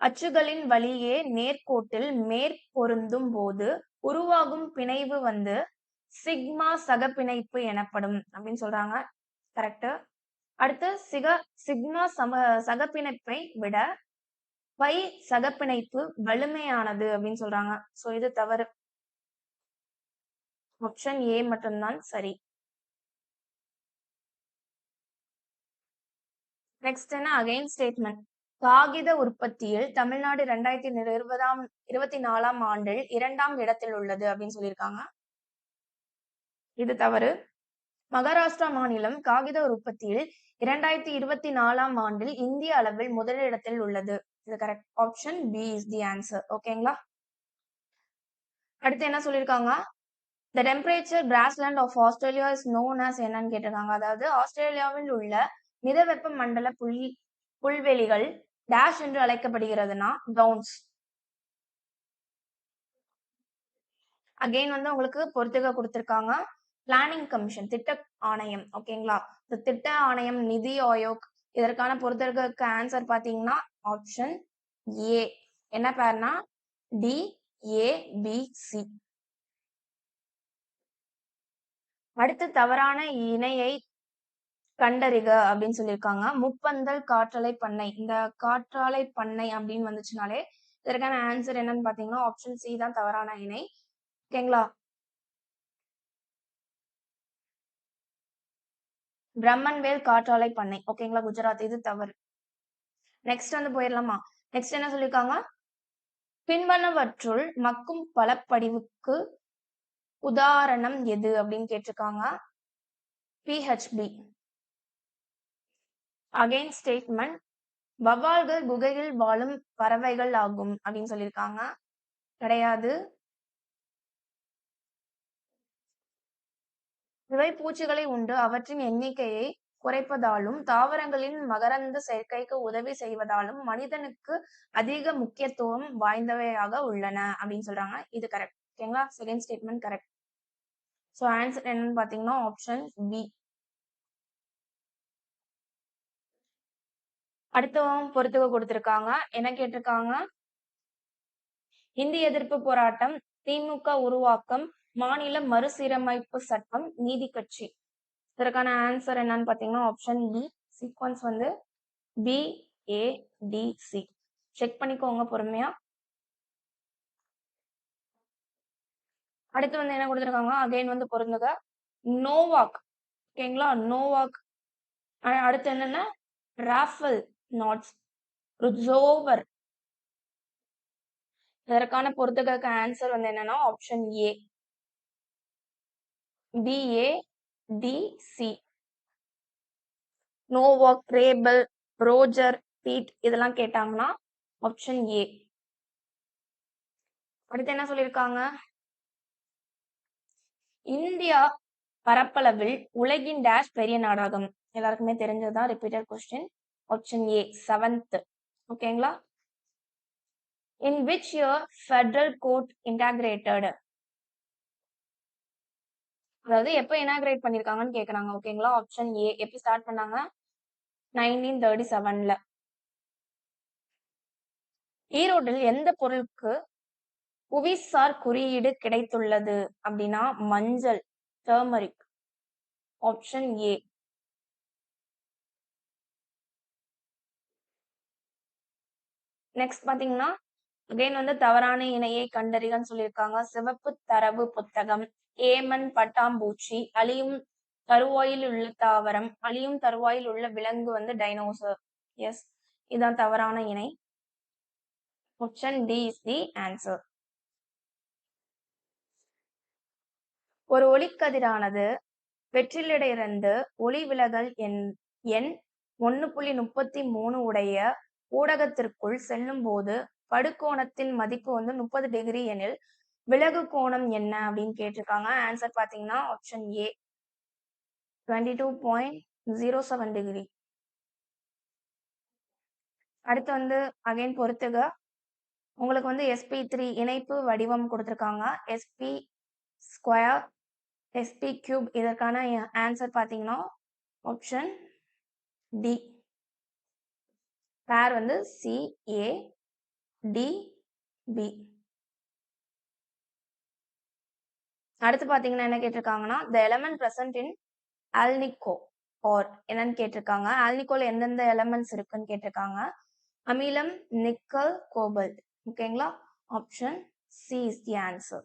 அச்சுகளின் வழியே நேர்கோட்டில் மேற்பொருந்தும் போது உருவாகும் பிணைவு வந்து சிக்மா சகப்பிணைப்பு எனப்படும் அப்படின்னு சொல்றாங்க. கரெக்ட். அடுத்து சிக்மா சகப்பிணைப்பை விட பை சகப்பிணைப்பு வலிமையானது அப்படின்னு சொல்றாங்க. சோ இது தவறு. ஆப்ஷன் ஏ மட்டும்தான் சரி. நெக்ஸ்ட் என்ன? Again statement. காகித உற்பத்தியில் தமிழ்நாடு 2024ஆம் ஆண்டில் 2ஆம் இடத்தில் உள்ளது அப்படின்னு சொல்லியிருக்காங்க. இது தவறு. மகாராஷ்டிரா மாநிலம் காகித உற்பத்தியில் 2024ஆம் ஆண்டில் இந்திய அளவில் முதலிடத்தில் உள்ளது. இது correct. Option B is the answer. ஓகேங்களா? அடுத்து என்ன சொல்லியிருக்காங்க? The temperature grassland of Australia is known as என்னன்னு கேட்டிருக்காங்க. அதாவது ஆஸ்திரேலியாவில் உள்ள மிதவெப்ப மண்டல புல்வெளிகள் டேஷ் என்று அழைக்கப்படுகிறதுனா டவுன்ஸ். அகைன் வந்து உங்களுக்கு பொறுத்துக கொடுத்திருக்காங்க. பிளானிங் கமிஷன், திட்ட ஆணையம். ஓகேங்களா? இந்த திட்ட ஆணையம், நிதி ஆயோக், இதற்கான பொறுத்தருக்கு ஆன்சர் பாத்தீங்கன்னா ஆப்ஷன் ஏ. என்ன பேர்னா டி ஏ பி சி. அடுத்து தவறான இணையை கண்டறிக அப்படின்னு சொல்லியிருக்காங்க. முப்பந்தல் காற்றாலை பண்ணை. இந்த காற்றாலை பண்ணை அப்படின்னு வந்துச்சுனாலே இதற்கான ஆன்சர் என்னன்னு பாத்தீங்கன்னா ஆப்ஷன் சி தான் தவறான இணை. ஓகேங்களா? பிரம்மன்வேல் காற்றாலை பண்ணை. ஓகேங்களா? குஜராத். இது தவறு. நெக்ஸ்ட் வந்து போயிடலாமா? நெக்ஸ்ட் என்ன சொல்லியிருக்காங்க? பின்வனவற்றுள் மக்கும் பலப்படிவுக்கு உதாரணம் எது அப்படின்னு கேட்டிருக்காங்க. பிஹெச்பி. Again statement. வவ்வால்கள் குகையில் வாழும் பறவைகள் ஆகும் அப்படின்னு சொல்லியிருக்காங்க. கிடையாது. இவை பூச்சிகளை உண்டு அவற்றின் எண்ணிக்கையை குறைப்பதாலும் தாவரங்களின் மகரந்த சேர்க்கைக்கு உதவி செய்வதாலும் மனிதனுக்கு அதிக முக்கியத்துவம் வாய்ந்தவையாக உள்ளன அப்படின்னு சொல்றாங்க. இது கரெக்ட். ஓகேங்களா? Second statement correct. So answer என்னன்னு பாத்தீங்கன்னா ஆப்ஷன் பி. அடுத்தவங்க பொறுத்துக்க கொடுத்திருக்காங்க. என்ன கேட்டிருக்காங்க? இந்தி எதிர்ப்பு போராட்டம், திமுக உருவாக்கம், மாநில மறுசீரமைப்பு சட்டம், நீதி கட்சி. இதற்கான ஆன்சர் என்னன்னு பாத்தீங்கன்னா ஆப்ஷன் பி. சீக்வன்ஸ் வந்து BADC. செக் பண்ணிக்கோங்க பொறுமையா. அடுத்து வந்து என்ன கொடுத்திருக்காங்க? அகைன் வந்து பொருந்துக. நோவாக். ஓகேங்களா? நோவாக். அடுத்து என்னன்னா ராஃபல் நாட்ஸ், ருஜோவர். இதற்கான பொறுத்துக்க ஆன்சர் வந்து என்னன்னா option A. BADC. Novak, Rafael, Roger, Pete இதெல்லாம் கேட்டாங்கன்னா ஆப்ஷன் ஏ. அடுத்து என்ன சொல்லியிருக்காங்க? இந்தியா பரப்பளவில் உலகின் டேஷ் பெரிய நாடாகும். எல்லாருக்குமே தெரிஞ்சதுதான், repeated question. Option A 7th. ஓகேங்களா? In which year federal court integrated? அதாவது எப்ப இனாகிரேட் பண்ணிருக்காங்கன்னு கேக்குறாங்க. ஓகேங்களா? Option A. எப்ப ஸ்டார்ட் பண்ணாங்க? 1937ல. ஈரோட்டில் எந்த பொருளுக்கு புவிசார் குறியீடு கிடைத்துள்ளது அப்படின்னா மஞ்சள், டர்மரிக். Option A. நெக்ஸ்ட் பாத்தீங்கன்னா அகைன் வந்து தவறான இணையை கண்டறிகன்னு சொல்லியிருக்காங்க. சிவப்பு தரவு புத்தகம், ஏமன் பட்டாம்பூச்சி, அழியும் தருவாயில் உள்ள தாவரம், அழியும் தருவாயில் உள்ள விலங்கு வந்து டைனோசர். எஸ், இதுதான் தவறான இணை. Option D is the answer. ஒரு ஒளிக்கதிரானது வெற்றிலிருந்து ஒளி விலகல் எண் 1.33 உடைய ஊடகத்திற்குள் செல்லும் போது படுகோணத்தின் மதிப்பு வந்து 30 டிகிரி எனில் விலகு கோணம் என்ன அப்படின்னு கேட்டிருக்காங்க. ஆன்சர் பாத்தீங்கன்னா ஆப்ஷன் ஏ 22.07 டிகிரி. அடுத்து வந்து அகைன் பொறுத்துக. உங்களுக்கு வந்து sp3 இணைப்பு வடிவம் கொடுத்திருக்காங்க. sp square, sp cube. இதற்கான ஆன்சர் பாத்தீங்கன்னா ஆப்ஷன் டி. பேர் வந்து CADB. அடுத்து பாத்தீங்கன்னா என்ன கேட்டிருக்காங்கன்னா the element present in alnico or என்னன்னு கேட்டிருக்காங்க. ஆல்னிகோல எந்தெந்த எலமெண்ட்ஸ் இருக்குன்னு கேட்டிருக்காங்க. அமிலம், நிக்கல், கோபல்ட். ஓகேங்களா? Option C is the answer.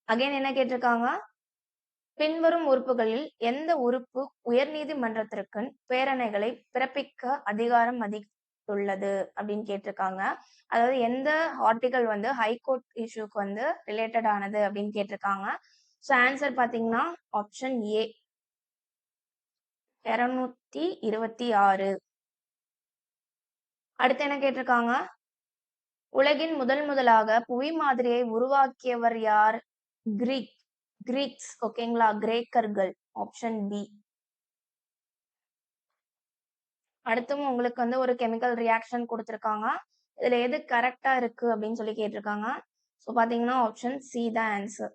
Again என்ன கேட்டிருக்காங்க? பின்வரும் உறுப்புகளில் எந்த உறுப்பு உயர்நீதிமன்றத்திற்கு பேரணைகளை பிறப்பிக்க அதிகாரம் அளித்துள்ளது அப்படின்னு கேட்டிருக்காங்க. அதாவது எந்த ஆர்டிகல் வந்து ஹைகோர்ட் இஷ்யூக்கு வந்து ரிலேட்டட் ஆனது அப்படின்னு கேட்டிருக்காங்க. ஸோ ஆன்சர் பாத்தீங்கன்னா ஆப்ஷன் ஏ 226. அடுத்து என்ன கேட்டிருக்காங்க? உலகின் முதலாக புவி மாதிரியை உருவாக்கியவர் யார்? கிரீக்ஸ். ஓகேங்களா? கிரேக்கர்கள். Option B. அடுத்தும் உங்களுக்கு வந்து ஒரு கெமிக்கல் ரியாக்ஷன் கொடுத்திருக்காங்க. இதுல எது கரெக்டா இருக்கு அப்படின்னு சொல்லி கேட்டிருக்காங்க. ஸோ பாத்தீங்கன்னா ஆப்ஷன் சி தான் ஆன்சர்.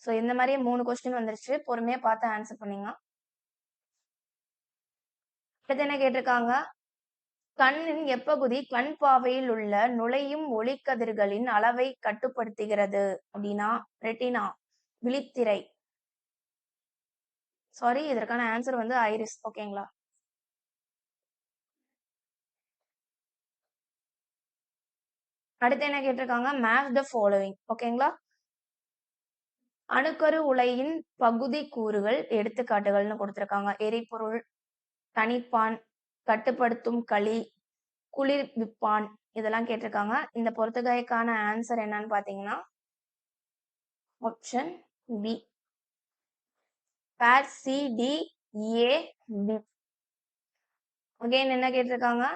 ஸோ இந்த மாதிரியே 3 கொஸ்டின் வந்துருச்சு. பொறுமையா பார்த்து ஆன்சர் பண்ணீங்க. அடுத்து என்ன கேட்டிருக்காங்க? கண்ணின் எப்பகுதி கண் பாவையில் உள்ள நுழையும் ஒளிக்கதிர்களின் அளவை கட்டுப்படுத்துகிறது அப்படின்னா ரெட்டினா, விழித்திரை. சாரி, இதற்கான ஆன்சர் வந்து ஐரிஸ். ஓகேங்களா? அடுத்து என்ன கேட்டிருக்காங்க? Match the following. ஓகேங்களா? அணுக்கரு உலையின் பகுதி கூறுகள் எடுத்துக்காட்டுகள்னு கொடுத்திருக்காங்க. எரிபொருள், தனிப்பான், கட்டுப்படுத்தும் களி, குளிர்விப்பான் இதெல்லாம் கேட்டிருக்காங்க. இந்த பொறுத்துகைக்கான ஆன்சர் என்னன்னு பாத்தீங்கன்னா ஆப்ஷன் பி பேர் CDAB. அகைன் என்ன கேட்டிருக்காங்க?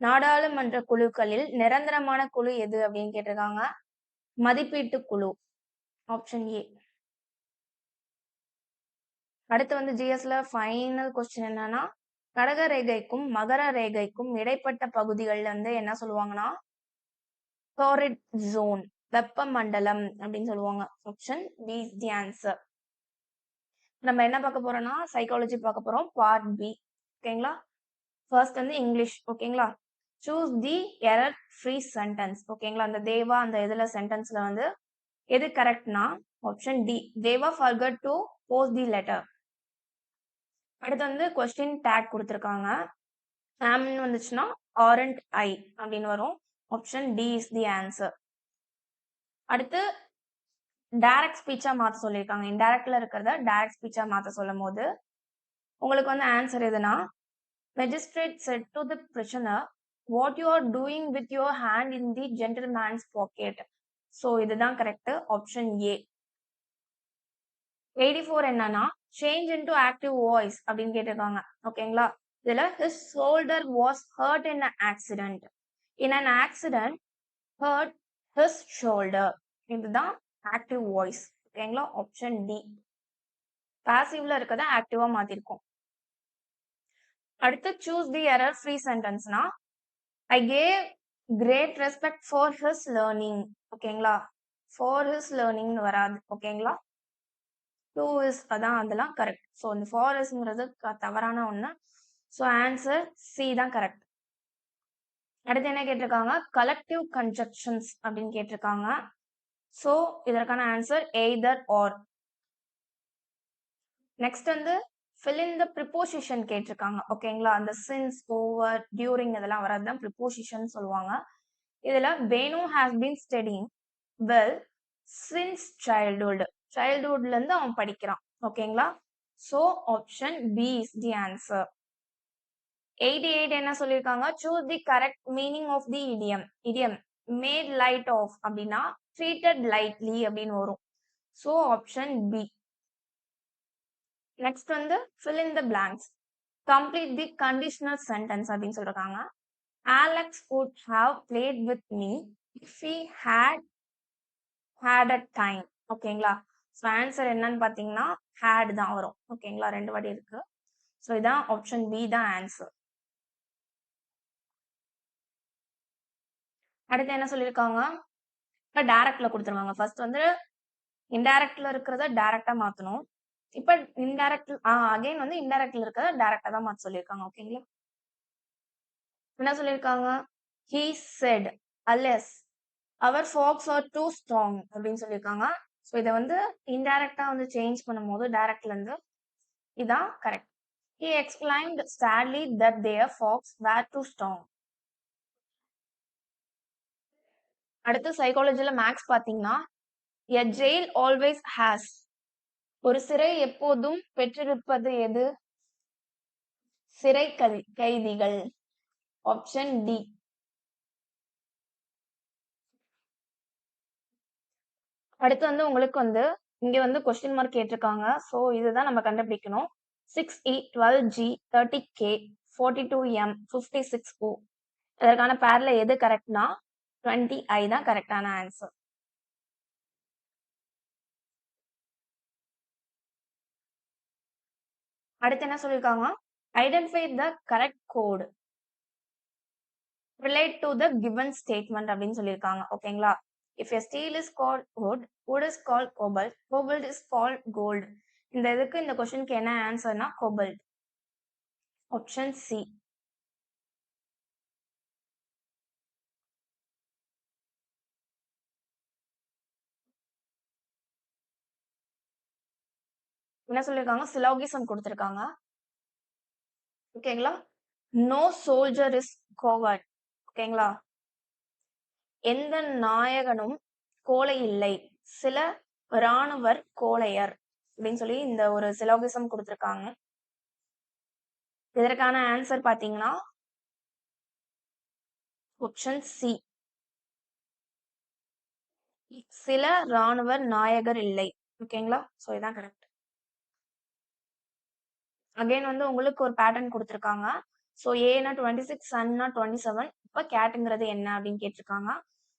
நாடாளுமன்ற குழுக்களில் நிரந்தரமான குழு எது அப்படின்னு கேட்டிருக்காங்க. மதிப்பீட்டு குழு. Option A. அடுத்து வந்து ஜிஎஸ்ல ஃபைனல் கொஸ்டின் என்னன்னா, கடக ரேகைக்கும் மகர ரேகைக்கும் இடைப்பட்ட பகுதிகள்ல வந்து என்ன சொல்லுவாங்கன்னா, டோரிட் ஜோன் வெப்பமண்டலம் அப்படின்னு சொல்லுவாங்க. Option B is the answer. நம்ம என்ன பார்க்க போறோம்னா சைக்காலஜி பார்க்க போறோம் பார்ட் பி. ஓகேங்களா? ஃபர்ஸ்ட் வந்து இங்கிலீஷ். ஓகேங்களா? Choose the error free sentence. ஓகேங்களா? அந்த தேவா அந்த இதுல சென்டென்ஸ்ல வந்து எது கரெக்ட்னா option D. Deva forgot to post the letter. அடுத்து வந்து கொஸ்டின் டேக் கொடுத்துருக்காங்க. ஆம்னு வந்துச்சுன்னா ஆரண்ட் ஐ அப்படின்னு வரும். Option D is the answer. அடுத்து டைரக்ட் ஸ்பீச்சா மாத்த சொல்லியிருக்காங்க. இன்டைரக்ட்ல இருக்கிறத டைரக்ட் ஸ்பீச்சா மாத்த சொல்லும் போது உங்களுக்கு வந்து ஆன்சர் எதுனா, magistrate said to the prisoner, what you are doing with your hand in the gentleman's pocket. So இதுதான் கரெக்ட். Option A. 84 என்னன்னா change into active voice அப்படின்னு கேட்டிருக்காங்க. ஓகேங்களா? இதுல his shoulder was hurt in an accident. In an accident hurt his shoulder. இதுதான் active voice. ஓகேங்களா? Option D. பாசிவ்ல இருக்கத ஆக்டிவா மாத்திருக்கோம். அடுத்து சூஸ் தி எரர் ஃப்ரீ சென்டென்ஸ்னா I gave great respect for his learning. ஓகேங்களா? ஃபார் ஹிஸ் லேர்னிங் வராது. ஓகேங்களா? டூ இஸ் அதான் அதெல்லாம் கரெக்ட். ஸோ இந்த ஃபார் இஸ்ங்கிறது தவறான ஒண்ணு. ஸோ ஆன்சர் சி தான் கரெக்ட். அடுத்து என்ன கேட்டிருக்காங்க, கலெக்டிவ் கன்ஜக்ஷன்ஸ் அப்படின்னு கேட்டிருக்காங்க. ஸோ இதற்கான ஆன்சர் எய்தர் ஆர். நெக்ஸ்ட் வந்து fill in the preposition கேட்டிருக்காங்க. ஓகேங்களா? அந்த since, over, during இதெல்லாம் வரதுதான் preposition சொல்லுவாங்க. இதுல வேணு has been studying well since childhood. childhoodல இருந்து அவன் படிக்கிறான். ஓகேங்களா? So option B is the answer. 88 என்ன சொல்லியிருக்காங்க, choose the correct meaning of the idiom. idiom made light of அப்படின்னா treated lightly அப்படின்னு வரும். So option B. நெக்ஸ்ட் வந்து fill in the blanks. Complete the conditional sentence அப்படின்னு சொல்றாங்க. Alex would have played with me if he had a time. ஓகேங்களா? So answer என்னன்னு பார்த்தீங்கன்னா had தான் வரும். ஓகேங்களா? ரெண்டு வாட்டி இருக்கு. ஸோ இதான் ஆப்ஷன் பி தான் ஆன்சர். அடுத்து என்ன சொல்லியிருக்காங்க, இப்போ டைரக்ட்ல கொடுத்துருவாங்க. ஃபர்ஸ்ட் வந்து இன்டைரக்ட்ல இருக்கிறத டைரக்டா மாத்தணும். இப்ப இன்டைரக்ட் அகைன் வந்து இன்டைரக்ட்ல இருக்கிறத டைரக்டா தான் மாத்த சொல்லியிருக்காங்க. ஓகேங்களா? என்ன சொல்லியிருக்காங்க, he said unless our fox are too strong அப்படின்னு சொல்லியிருக்காங்க. ஸோ இதை வந்து இன்டைரக்டா வந்து சேஞ்ச் பண்ணும்போது டைரக்ட்ல இருந்து இதான் correct. he exclaimed sadly that their fox were too strong. அடுத்து சைக்காலஜில மேக்ஸ் பாத்தீங்கன்னா a jail always has. ஒரு சிறை எப்போதும் பெற்றிருப்பது எது? சிறை கைதிகள். Option D. அடுத்து வந்து உங்களுக்கு வந்து இங்க வந்து கொஸ்டின் மார்க் கேட்டிருக்காங்க. ஸோ இதுதான் நம்ம கண்டுபிடிக்கணும். 6E 12G 30K 42M 56O. இதற்கான பேர்ல எது கரெக்ட்னா 20I தான் கரெக்டான ஆன்சர். அடுத்து என்ன சொல்லியிருக்காங்க, identify the correct code relate to the given statement அப்படின்னு சொல்லியிருக்காங்க. ஓகேங்களா? If a steel is called wood, wood is called cobalt, cobalt is called gold. இந்த இதுக்கு இந்த கொஸ்டினுக்கு என்ன ஆன்சர்னா cobalt. Option C. என்ன சொல்லியிருக்காங்க, சிலோகிசம் கொடுத்திருக்காங்க. ஓகேங்களா? No soldier is coward. ஓகேங்களா? எந்த நாயகனும் கோழை இல்லை, சில இராணுவர் கோழையர் அப்படின்னு சொல்லி இந்த ஒரு சிலோகிசம் கொடுத்திருக்காங்க. இதற்கான ஆன்சர் பாத்தீங்கன்னா ஆப்ஷன் சி. சில இராணுவர் நாயகர் இல்லை. ஓகேங்களா? ஸோ இதான் கரெக்ட். அகைன் வந்து உங்களுக்கு ஒரு பேட்டர்ன் கொடுத்துருக்காங்க. ஸோ ஏனா 26, சன்னா 27. இப்போ கேட்டுங்கிறது என்ன அப்படின்னு கேட்டிருக்காங்க.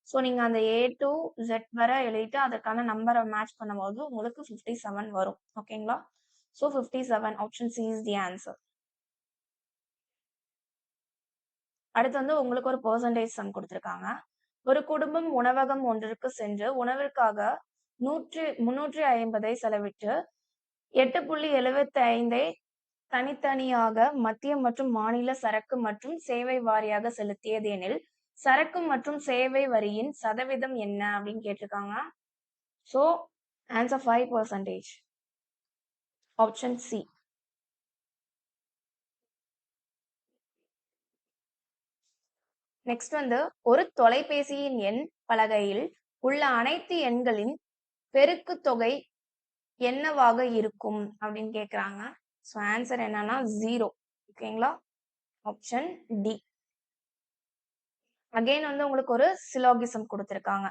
ஸோ நீங்க அந்த A to Z வரை எழுதிட்டு அதற்கான நம்பரை மேட்ச் பண்ணும்போது உங்களுக்கு 57 வரும். ஓகேங்களா? So 57 option C is the answer. அடுத்து வந்து உங்களுக்கு ஒரு பெர்சன்டேஜ் சம் கொடுத்திருக்காங்க. ஒரு குடும்பம் உணவகம் ஒன்றிற்கு சென்று உணவிற்காக 350 செலவிட்டு 8.75 தனித்தனியாக மத்திய மற்றும் மாநில சரக்கு மற்றும் சேவை வாரியாக செலுத்தியது எனில் சரக்கு மற்றும் சேவை வரியின் சதவீதம் என்ன அப்படின்னு கேட்டிருக்காங்க. So answer 5%. Option C. Next வந்து ஒரு தொலைபேசியின் எண் பலகையில் உள்ள அனைத்து எண்களின் பெருக்கு தொகை என்னவாக இருக்கும் அப்படின்னு கேக்குறாங்க. ஸோ ஆன்சர் என்னன்னா 0. ஓகேங்களா? Option D. அகைன் வந்து உங்களுக்கு ஒரு சிலோகிசம் கொடுத்திருக்காங்க.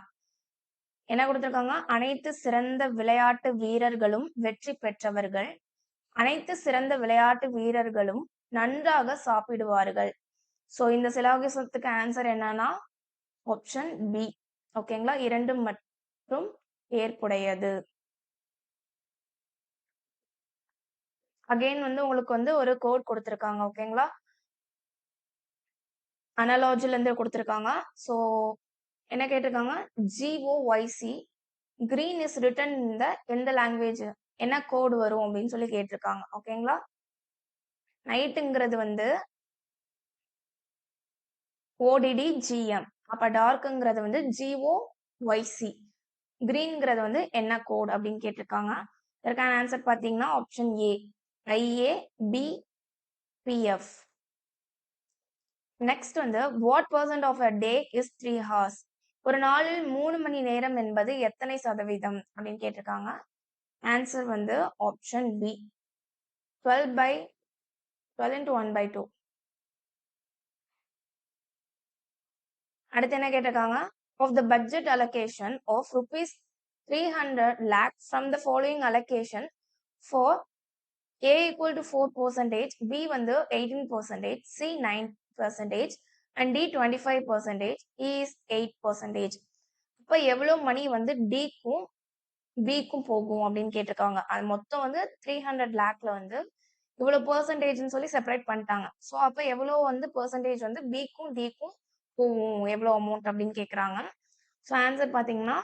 என்ன கொடுத்திருக்காங்க? அனைத்து சிறந்த விளையாட்டு வீரர்களும் வெற்றி பெற்றவர்கள். அனைத்து சிறந்த விளையாட்டு வீரர்களும் நன்றாக சாப்பிடுவார்கள். ஸோ இந்த சிலோகிசத்துக்கு ஆன்சர் என்னன்னா ஆப்ஷன் பி. ஓகேங்களா? 2 மற்றும் ஏற்புடையது. அகைன் வந்து உங்களுக்கு வந்து ஒரு கோட் கொடுத்திருக்காங்க. ஓகேங்களா? அனாலஜில இருந்து கொடுத்திருக்காங்க. ஸோ என்ன கேட்டிருக்காங்க? GOYC green is written in the எந்த லாங்குவேஜ் என்ன கோட் வரும் அப்படின்னு சொல்லி கேட்டிருக்காங்க. ஓகேங்களா? நைட்டுங்கிறது வந்து ODDGM. அப்ப டார்க்குங்கிறது வந்து GOYC. கிரீன்ங்கிறது வந்து என்ன கோட் அப்படின்னு கேட்டிருக்காங்க. இதற்கான ஆன்சர் பாத்தீங்கன்னா ஆப்ஷன் ஏ IABPF. நெக்ஸ்ட் வந்து what percent of a day is 3 hours? ஒரு நாளில் 3 மணி நேரம் என்பது எத்தனை சதவீதம் அப்படின்னு கேட்டிருக்காங்க. ஆன்சர் வந்து ஆப்ஷன் பி 12 into 1/2. அடுத்து என்ன கேட்டிருக்காங்க? Of the budget allocation of rupees 300 lakh from the following allocation for A equal to 4%, B வந்து 18%, C 9% and D 25%, E is 8%. இப்ப எவ்வளவு மணி வந்து டிக்கும் பிக்கும் போகும் அப்படின்னு கேட்டிருக்காங்க. அது மொத்தம் வந்து 300 லேக்ல வந்து இவ்வளவு பெர்சன்டேஜ்னு சொல்லி செப்பரேட் பண்ணிட்டாங்க. ஸோ அப்ப எவ்வளவு வந்து பெர்சன்டேஜ் வந்து பிக்கும் டிக்கும் போகும், எவ்வளவு அமௌண்ட் அப்படின்னு கேக்குறாங்க. ஸோ ஆன்சர் பாத்தீங்கன்னா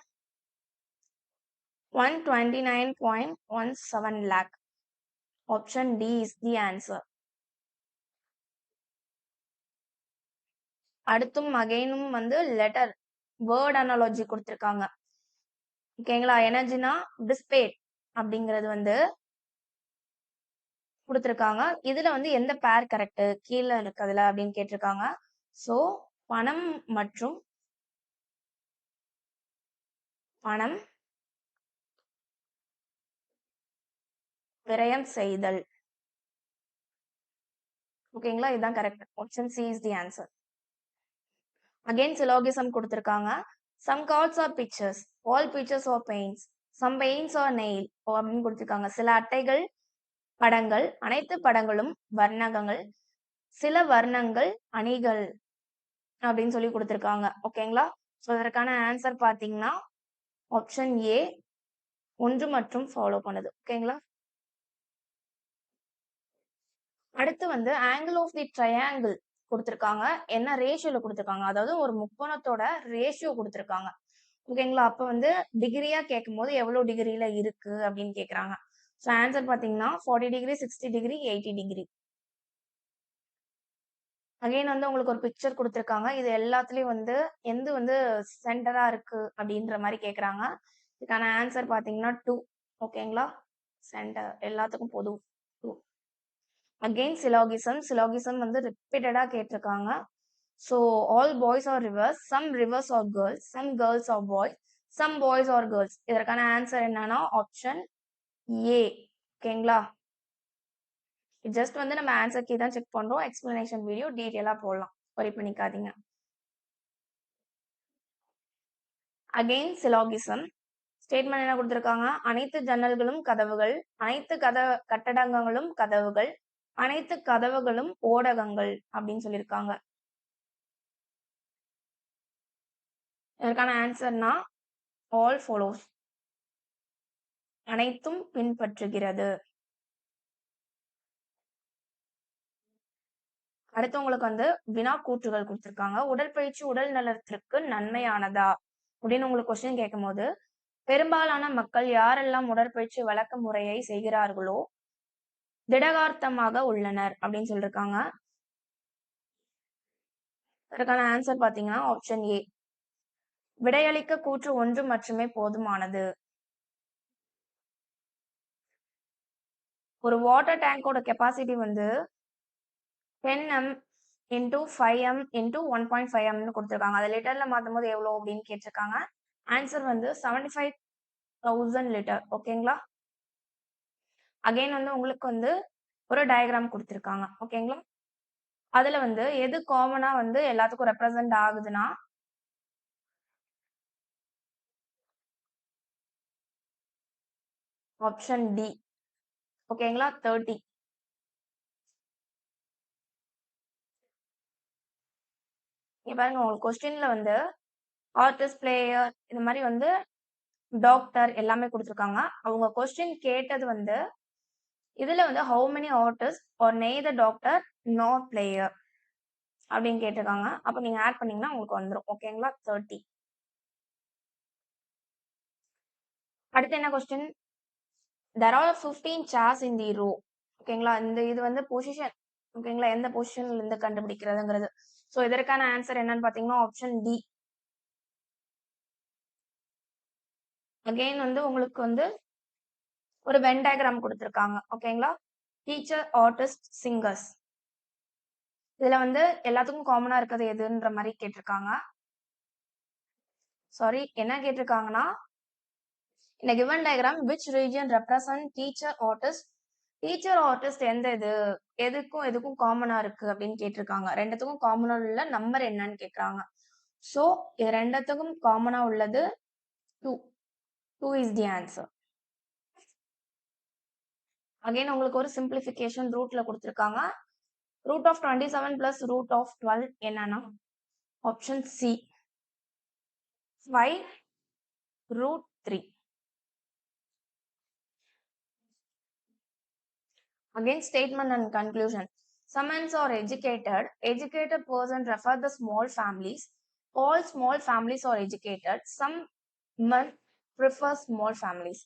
129.17 lakh. Option D is the answer. அடுத்தும் அகைனும் வந்து லெட்டர் வேர்ட் அனாலஜி கொடுத்திருக்காங்க. ஓகேங்களா? எனர்ஜினா டிஸ்பேட் அப்படிங்கிறது வந்து கொடுத்திருக்காங்க. இதுல வந்து எந்த பேர் கரெக்ட் கீழே இருக்கிறதுல அப்படின்னு கேட்டிருக்காங்க. சோ பணம் மற்றும் பணம் விரயம் செய்தல். ஓகேங்களா? இதுதான் correct. Option C is the answer. Again syllogism கொடுத்திருக்காங்க. Some cards are pictures, all pictures are paints, some paints are nail அப்படின்னு கொடுத்திருக்காங்க. சில அட்டைகள் படங்கள், அனைத்து படங்களும் வர்ணகங்கள், சில வர்ணங்கள் அணிகள் அப்படின்னு சொல்லி கொடுத்திருக்காங்க. ஓகேங்களா? ஸோ இதற்கான ஆன்சர் பாத்தீங்கன்னா ஆப்ஷன் ஏ 1 மற்றும் ஃபாலோ பண்ணுது. ஓகேங்களா? அடுத்து வந்து ஆங்கிள் ஆஃப் தி ட்ரையாங்கிள் கொடுத்திருக்காங்க. என்ன ரேஷியோல கொடுத்திருக்காங்க? அதாவது ஒரு முக்கோணத்தோட ரேஷியோ கொடுத்திருக்காங்க. ஓகேங்களா? அப்ப வந்து டிகிரியா கேட்கும் போது எவ்வளவு டிகிரில இருக்கு அப்படின்னு கேக்குறாங்க. ஸோ ஆன்சர் பாத்தீங்கன்னா 40 டிகிரி, 60 டிகிரி, 80 டிகிரி. அகைன் வந்து உங்களுக்கு ஒரு பிக்சர் கொடுத்திருக்காங்க. இது எல்லாத்துலயும் வந்து எந்த வந்து சென்டரா இருக்கு அப்படின்ற மாதிரி கேக்குறாங்க. இதுக்கான ஆன்சர் பாத்தீங்கன்னா 2. ஓகேங்களா? சென்டர் எல்லாத்துக்கும் பொது 2. அகைன் சிலோகிசம் வந்து ரிப்பீட்டடா கேட்டிருக்காங்க. So all boys are rivers, some rivers are girls, some girls are boys, some boys are girls. இதற்கான ஆன்சர் என்னன்னா ஆப்ஷன் ஏ. ஓகேங்களா? ஜஸ்ட் வந்து நம்ம ஆன்சர் கீ தான் செக் பண்றோம். எக்ஸ்பிளனேஷன் வீடியோ டீடைலா போடலாம், வரி பண்ணிக்காதீங்க. அகைன் சிலோகிசம் ஸ்டேட்மெண்ட் என்ன கொடுத்திருக்காங்க? அனைத்து ஜன்னல்களும் கதவுகள், அனைத்து கட்டடங்களும் கதவுகள், அனைத்து கதவுகளும் ஓடகங்கள் அப்படின்னு சொல்லியிருக்காங்க. இதற்கான ஆன்சர்னா ஆல் ஃபாலோஸ், அனைத்தும் பின்பற்றுகிறது. அடுத்து உங்களுக்கு வந்து வினா கூற்றுகள் கொடுத்திருக்காங்க. உடற்பயிற்சி உடல் நலத்திற்கு நன்மையானதா அப்படின்னு உங்களுக்கு கொஸ்டின் கேட்கும்போது, பெரும்பாலான மக்கள் யாரெல்லாம் உடற்பயிற்சி வழக்க முறையை செய்கிறார்களோ திடகார்த்தமாக உள்ளனர் அப்படின்னு சொல்லிருக்காங்க. அதற்கான ஆன்சர் பாத்தீங்கன்னா ஆப்ஷன் ஏ. விடையளிக்க கூற்று ஒன்று மட்டுமே போதுமானது. ஒரு வாட்டர் டேங்கோட கெப்பாசிட்டி வந்து 10m into 5m into 1.5m கொடுத்திருக்காங்க. அதை லிட்டர்ல மாத்தும் போது எவ்வளவு அப்படின்னு கேட்டிருக்காங்க. ஆன்சர் வந்து 75,000 லிட்டர். ஓகேங்களா? அகைன் வந்து உங்களுக்கு வந்து ஒரு டயக்ராம் கொடுத்திருக்காங்க. ஓகேங்களா? அதுல வந்து எது காமனா வந்து எல்லாத்துக்கும் ரெப்ரசன்ட் ஆகுதுன்னா ஆப்ஷன் டி. ஓகேங்களா? 30. இங்க பாருங்க உங்களுக்கு கொஸ்டின்ல வந்து ஆர்டிஸ்ட், பிளேயர் இந்த மாதிரி வந்து டாக்டர் எல்லாமே கொடுத்திருக்காங்க. அவங்க கொஸ்டின் கேட்டது வந்து இதுல வந்து how many artist are neither doctor not player அப்படின்னு கேட்டிருக்காங்க. அப்ப நீங்க ஆட் பண்ணீங்கன்னா உங்களுக்கு வந்துடும். ஓகேங்களா? 30. அடுத்து என்ன question? there are 15 chairs in the row. ஓகேங்களா? இது வந்து பொசிஷன். ஓகேங்களா? எந்த பொசிஷன்ல இருந்து கண்டுபிடிக்கிறதுங்கிறது. சோ இதற்கான ஆன்சர் என்னன்னு பாத்தீங்கன்னா ஆப்ஷன் டி. அகைன் வந்து உங்களுக்கு வந்து ஒரு வென் டயக்ராம் கொடுத்திருக்காங்க. ஓகேங்களா? Teacher, artist, singers. இதுல வந்து எல்லாத்துக்கும் காமனா இருக்கிறது எதுன்ற மாதிரி கேட்டிருக்காங்க. சாரி, என்ன கேட்டிருக்காங்கன்னா in a given diagram which region represent teacher, artist? Teacher, artist எந்த எதுக்கும் காமனா இருக்கு அப்படின்னு கேட்டிருக்காங்க. ரெண்டுத்துக்கும் காமனா உள்ள நம்பர் என்னன்னு கேட்கறாங்க. சோ இது ரெண்டுத்துக்கும் காமனா உள்ளது 2. 2 is the answer. அகைன் உங்களுக்கு ஒரு சிம்பிளிஃபிகேஷன் ரூட்ல கொடுத்திருக்காங்க. Root of 27 plus root of 12 என்னன்னா option C 5√3. Again, statement and conclusion. Some men are educated. Educated person refer the small families. All small families are educated. Some men prefer small families.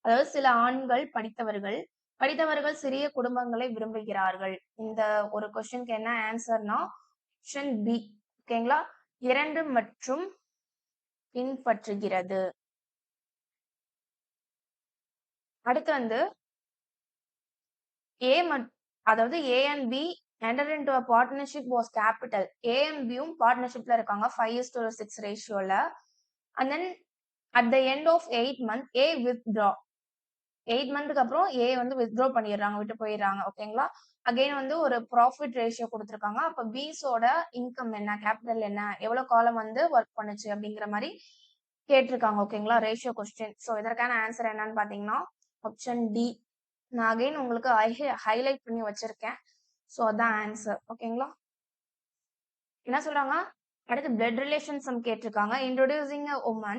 அதாவது சில ஆண்கள் படித்தவர்கள், படித்தவர்கள் சிறிய குடும்பங்களை விரும்புகிறார்கள். இந்த ஒரு கொஸ்டினுக்கு என்ன ஆன்சர்னா ஆப்ஷன் பி. ஓகேங்களா? 2 மற்றும் பின்பற்றுகிறது. அடுத்து வந்து அதாவது A and B entered into a partnership was capital. A and B பார்ட்னர்ஷிப்ல இருக்காங்க 5:6 ரேஷியோல. and then at the end of 8 month A withdraw. 8 மந்த்க்கு அப்புறம் A வந்து withdraw பண்ணிடுறாங்க, விட்டு போயிடுறாங்க. ஓகேங்களா? அகைன் வந்து ஒரு ப்ராஃபிட் ரேஷியோ கொடுத்திருக்காங்க. அப்ப பீஸோட இன்கம் என்ன, கேபிட்டல் என்ன, எவ்வளவு காலம் வந்து ஒர்க் பண்ணுச்சு அப்படிங்கிற மாதிரி கேட்டிருக்காங்க. ஓகேங்களா? Ratio question. சோ இதற்கான ஆன்சர் என்னன்னு பாத்தீங்கன்னா ஆப்ஷன் டி. நான் அகைன் உங்களுக்கு ஹைலைட் பண்ணி வச்சிருக்கேன். சோ அதான் ஆன்சர். ஓகேங்களா? என்ன சொல்றாங்க? அடுத்து பிளட் ரிலேஷன் சம் கேட்டிருக்காங்க. Introducing a woman,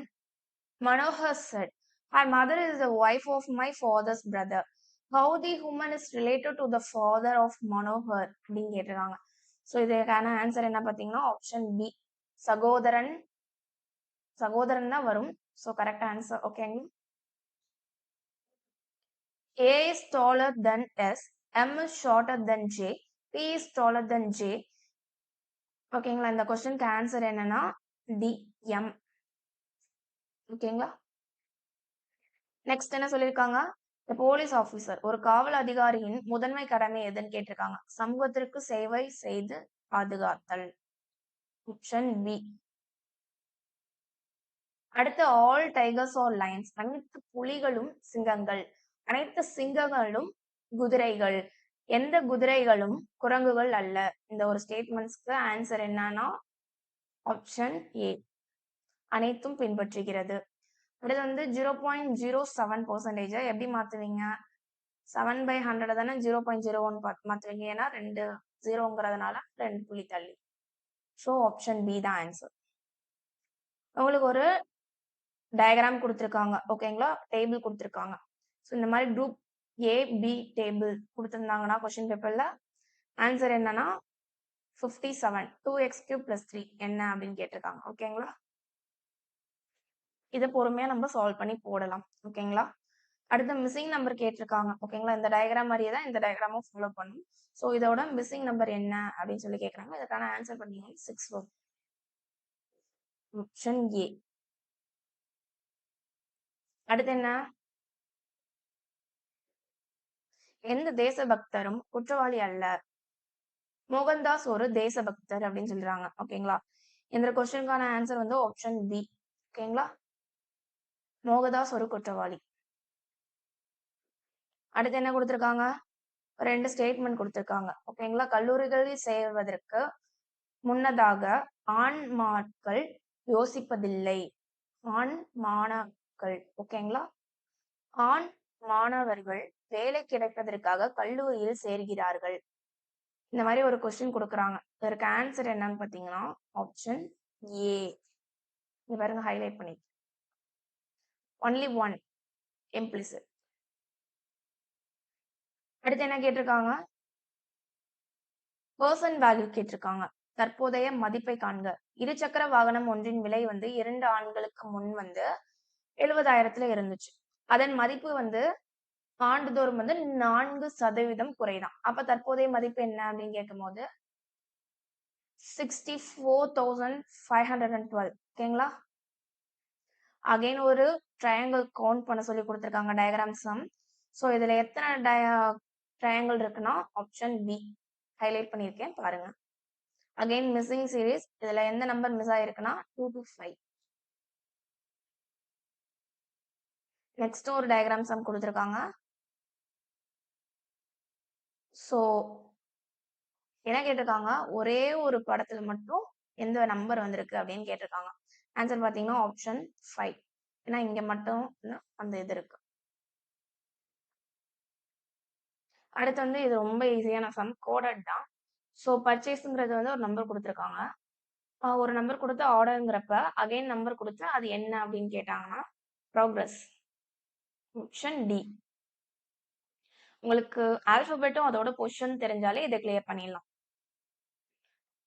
Manohar said, her mother is the wife of my father's brother. How the woman is related to the father of Manohar அப்படின்னு கேட்டிருக்காங்க. சோ இதுக்கான ஆன்சர் என்ன பாத்தீங்கன்னா ஆப்ஷன் பி. சகோதரன் தான் வரும். So correct answer. ஓகேங்களா? A is taller than S, M is shorter than J, P is taller than J. ஓகேங்களா? இந்த கொஸ்டினுக்கு ஆன்சர் என்னன்னா டி, M. ஓகேங்களா? நெக்ஸ்ட் என்ன சொல்லிருக்காங்க? போலீஸ் ஆபீசர், ஒரு காவல் அதிகாரியின் முதன்மை கடமை எதுன்னு கேட்டிருக்காங்க. சமூகத்திற்கு சேவை செய்து பாதுகாத்தல். Option B. அடுத்து ஆல் டைகர்ஸ் ஆர் லைன்ஸ், அனைத்து புலிகளும் சிங்கங்கள், அனைத்து சிங்கங்களும் குதிரைகள், எந்த குதிரைகளும் குரங்குகள் அல்ல. இந்த ஒரு ஸ்டேட்மெண்ட்ஸ்க்கு ஆன்சர் என்னன்னா ஆப்ஷன் ஏ, அனைத்தும் பின்பற்றுகிறது. அடுத்து வந்து 0.07% எப்படி மாத்துவீங்க? 7/100 தானே 0.01 மாத்துவீங்க. ஏன்னா 2 0ங்கிறதுனால 2 புள்ளி தள்ளி. ஸோ ஆப்ஷன் பி தான் ஆன்சர். உங்களுக்கு ஒரு டயக்ராம் கொடுத்துருக்காங்க. ஓகேங்களா? டேபிள் கொடுத்துருக்காங்க. ஸோ இந்த மாதிரி குரூப் ஏ பி டேபிள் கொடுத்துருந்தாங்கன்னா கொஸ்டின் பேப்பர்ல ஆன்சர் என்னன்னா 57 2x³ + 3 என்ன அப்படின்னு கேட்டிருக்காங்க. ஓகேங்களா? இதை பொறுமையா நம்ம சால்வ் பண்ணி போடலாம். ஓகேங்களா? அடுத்த மிஸ்ஸிங் நம்பர் கேட்டிருக்காங்க. ஓகேங்களா? இந்த டயக்ராம் மாதிரியே தான் இந்த டயக்ராமும் ஃபாலோ பண்ணும். ஸோ இதோட மிஸ்ஸிங் நம்பர் என்ன அப்படின்னு சொல்லி கேட்குறாங்க. இதுக்கான ஆன்சர் பண்ணீங்கன்னா 6 வரும். Option A. அடுத்து என்ன? எந்த தேசபக்தரும் குற்றவாளி அல்ல. மோகன்தாஸ் ஒரு தேசபக்தர் அப்படின்னு சொல்றாங்க. ஓகேங்களா? இந்த கொஸ்டினுக்கான ஆன்சர் வந்து ஆப்ஷன் பி. ஓகேங்களா? மோகன்தாஸ் ஒரு குற்றவாளி. அடுத்து என்ன கொடுத்திருக்காங்க? 2 ஸ்டேட்மெண்ட் கொடுத்திருக்காங்க. ஓகேங்களா? கல்லூரிகளில் சேர்வதற்கு முன்னதாக ஆண்மார்கள் யோசிப்பதில்லை. ஆண் மாணாக்கள். ஓகேங்களா? ஆண் மாணவர்கள் வேலை கிடைப்பதற்காக கல்லூரியில் சேர்கிறார்கள். இந்த மாதிரி ஒரு கொஸ்டின் கொடுக்குறாங்க. இதற்கு ஆன்சர் என்னன்னு பாத்தீங்கன்னா ஆப்ஷன் ஏ. இங்க பாருங்க, ஹைலைட் பண்ணி ஒன்லி ஒன் இம்ப்ளிசிட். அடுத்து என்ன கேட்டிருக்காங்க? பர்சன் வேல்யூ கேட்டிருக்காங்க. தற்போதைய மதிப்பை காண்க. இருசக்கர வாகனம் ஒன்றின் விலை வந்து 2 ஆண்டுகளுக்கு முன் வந்து 70,000 இருந்துச்சு. அதன் மதிப்பு வந்து ஆண்டுதோறும் வந்து 4% குறைதான். அப்ப தற்போதைய மதிப்பு என்ன அப்படின்னு கேட்கும் போது 64,512. ஓகேங்களா? அகைன் ஒரு ட்ரையாங்கிள் கவுண்ட் பண்ண சொல்லி கொடுத்துருக்காங்க, டயக்ராம் சம். ஸோ இதுல எத்தனை ட்ரையாங்கிள் இருக்குன்னா ஆப்ஷன் பி ஹைலைட் பண்ணியிருக்கேன் பாருங்க. Again missing series. இதுல எந்த நம்பர் மிஸ் ஆயிருக்குன்னா 2 to 5. நெக்ஸ்ட் ஒரு டயக்ராம் சம் கொடுத்துருக்காங்க. ஸோ என்ன கேட்டிருக்காங்க? ஒரே ஒரு படத்துல மட்டும் எந்த நம்பர் வந்திருக்கு அப்படின்னு கேட்டிருக்காங்க. ஆன்சர் பாத்தீங்கன்னா ஆப்ஷன் 5. ஏன்னா இங்க மட்டும் அந்த இது இருக்கு. அடுத்து வந்து இது ரொம்ப ஈஸியான சம், கோடட் தான். ஸோ பர்ச்சேஸ்ங்கிறது வந்து ஒரு நம்பர் கொடுத்துருக்காங்க. ஒரு நம்பர் கொடுத்து ஆர்டருங்கிறப்ப அகைன் நம்பர் கொடுத்து அது என்ன அப்படின்னு கேட்டாங்கன்னா ப்ராக்ரஸ். Option D. உங்களுக்கு ஆல்பபெட்டும் அதோட பொசிஷன் தெரிஞ்சாலே இதை கிளியர் பண்ணிடலாம்.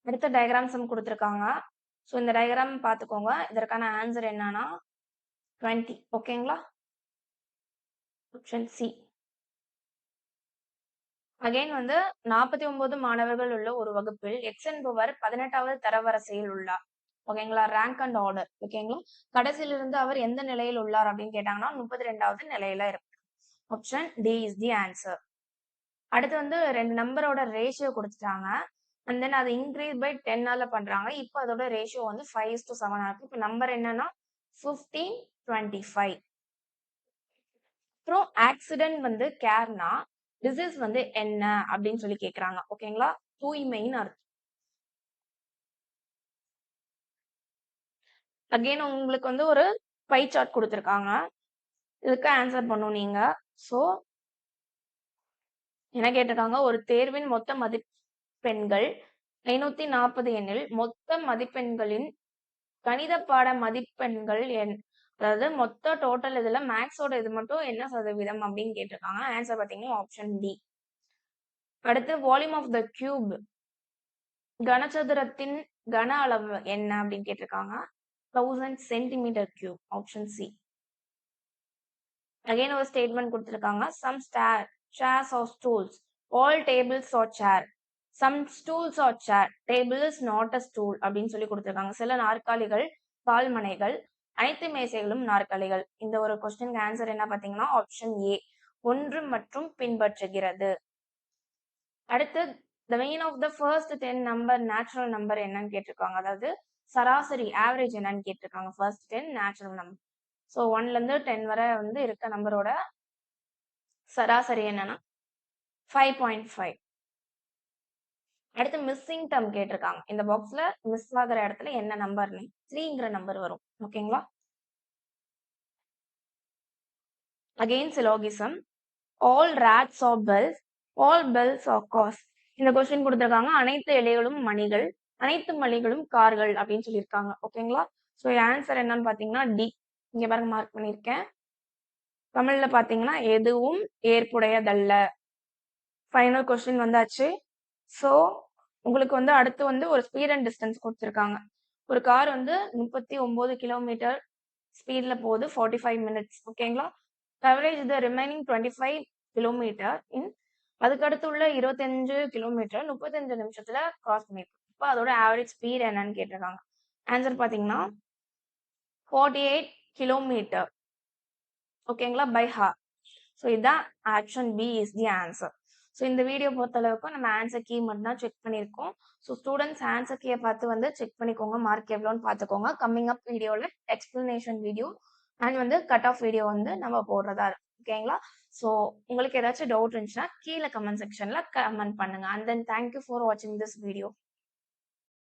அடுத்த டயக்ராம் சம் கொடுத்துருக்காங்க. ஸோ இந்த டயக்ராம் பார்த்துக்கோங்க. இதற்கான ஆன்சர் என்னன்னா 20. ஓகேங்களா? Option C. அகைன் வந்து 49 மாணவர்கள் உள்ள ஒரு வகுப்பில் எக்ஸ் என்பவர் 18வது தரவரிசையில் உள்ளார். ஓகேங்களா? Rank and order. ஓகேங்களா? கடைசியிலிருந்து அவர் எந்த நிலையில் உள்ளார் அப்படின்னு கேட்டாங்கன்னா 32வது நிலையில இருக்கு. Option D is the answer. அடுத்து வந்து 2 நம்பரோட ரேஷியோ கொடுத்துட்டாங்க. அண்ட் தென் அதை இன்க்ரீஸ் பை 10ஆல பண்றாங்க. இப்போ அதோட ரேஷியோ வந்து 5:7 இருக்கு. இப்போ நம்பர் என்னன்னா 15, 25. அப்புறம் ஆக்சிடென்ட் வந்து கேர்னா டிசீஸ் வந்து என்ன அப்படின்னு சொல்லி கேக்குறாங்க. ஓகேங்களா? தூய்மைன்னு அர்த்தம். அகைன் உங்களுக்கு வந்து ஒரு பை சார்ட் கொடுத்துருக்காங்க. இதுக்கு ஆன்சர் பண்ணும் நீங்க. சோ என்ன கேட்டிருக்காங்க? ஒரு தேர்வின் மொத்த மதிப்பெண்கள் 540 எனில் மொத்த மதிப்பெண்களின் கணித பாட மதிப்பெண்கள் அதாவது மொத்த டோட்டல் இதுல மேக்ஸோட இது மட்டும் என்ன சதவீதம் அப்படின்னு கேட்டிருக்காங்க. ஆன்சர் பாத்தீங்கன்னா ஆப்ஷன் டி. அடுத்து வால்யூம் ஆஃப் த கியூப், கனசதுரத்தின் கன அளவு என்ன அப்படின்னு கேட்டிருக்காங்க. 1000 centimetre cube. Option C. Again ஒரு ஸ்டேட்மெண்ட் கொடுத்திருக்காங்க. Some chairs or stools, all tables or chair, some stools or chair, table is not a stool அப்படின்னு சொல்லி கொடுத்திருக்காங்க. சில நாற்காலிகள் கால்மனைகள், அனைத்து மேசைகளும் நாற்காலிகள். இந்த ஒரு கொஸ்டின் ஆன்சர் என்ன பாத்தீங்கன்னா ஆப்ஷன் ஏ, ஒன்று மற்றும் பின்பற்றுகிறது. அடுத்து the mean of the first 10 number natural number என்னன்னு கேட்டிருக்காங்க. அதாவது சராசரி ஆவரேஜ் என்னன்னு கேட்டிருக்காங்க. first 10 natural number. ஸோ 1ல இருந்து 10 வரை வந்து இருக்க நம்பரோட சராசரி என்னன்னா 5.5. அடுத்து மிஸ்ஸிங் டேர்ம் கேட்டிருக்காங்க. இந்த பாக்ஸ்ல மிஸ் ஆகிற இடத்துல என்ன நம்பர்னு 3ங்கிற நம்பர் வரும். ஓகேங்களா? Again syllogism. All rats are bells, all bells are cars. இந்த கொஸ்டின் கொடுத்திருக்காங்க. அனைத்து இலைகளும் மணிகள், அனைத்து மணிகளும் கார்கள் அப்படின்னு சொல்லியிருக்காங்க. ஓகேங்களா? ஸோ ஆன்சர் என்னன்னு பாத்தீங்கன்னா டி. இங்க பாருங்க, மார்க் பண்ணிருக்கேன். தமிழ்ல பாத்தீங்கன்னா எதுவும் ஏற்புடையதல்ல. ஃபைனல் கொஸ்டின் வந்தாச்சு. ஸோ உங்களுக்கு வந்து அடுத்து வந்து ஒரு ஸ்பீட் அண்ட் டிஸ்டன்ஸ் குடுத்திருக்காங்க. ஒரு கார் வந்து 39 கிலோமீட்டர் ஸ்பீட்ல போகுது 45 மினிட்ஸ் ஓகேங்களா? Coverage the remaining 25 kilometre in அதுக்கடுத்து உள்ள 25 கிலோமீட்டர் 35 நிமிஷத்துல கிராஸ் பண்ணிருக்கு. இப்ப அதோட ஆவரேஜ் ஸ்பீட் என்னன்னு கேட்டிருக்காங்க. ஆன்சர் பாத்தீங்கன்னா 48 கிலோமீட்டர் ஓகேங்களா? Per hour. ஸோ இதான் option B is the answer. So இந்த வீடியோ பொறுத்தளவுக்கு நம்ம ஆன்சர் கீ மட்டும் தான் செக் பண்ணியிருக்கோம். ஸோ ஸ்டூடெண்ட்ஸ் ஆன்சர் கீயை பார்த்து வந்து செக் பண்ணிக்கோங்க. மார்க் எவ்வளோன்னு பார்த்துக்கோங்க. கம்மிங் அப் வீடியோவில் எக்ஸ்பிளனேஷன் வீடியோ அண்ட் வந்து கட் ஆஃப் வீடியோ வந்து நம்ம போடுறதா இருக்கு ஓகேங்களா? ஸோ உங்களுக்கு ஏதாச்சும் டவுட் இருந்துச்சுன்னா கீழே கமெண்ட் செக்ஷன்ல கமெண்ட் பண்ணுங்க. அண்ட் தென் தேங்க்யூ ஃபார் வாட்சிங் திஸ் வீடியோ.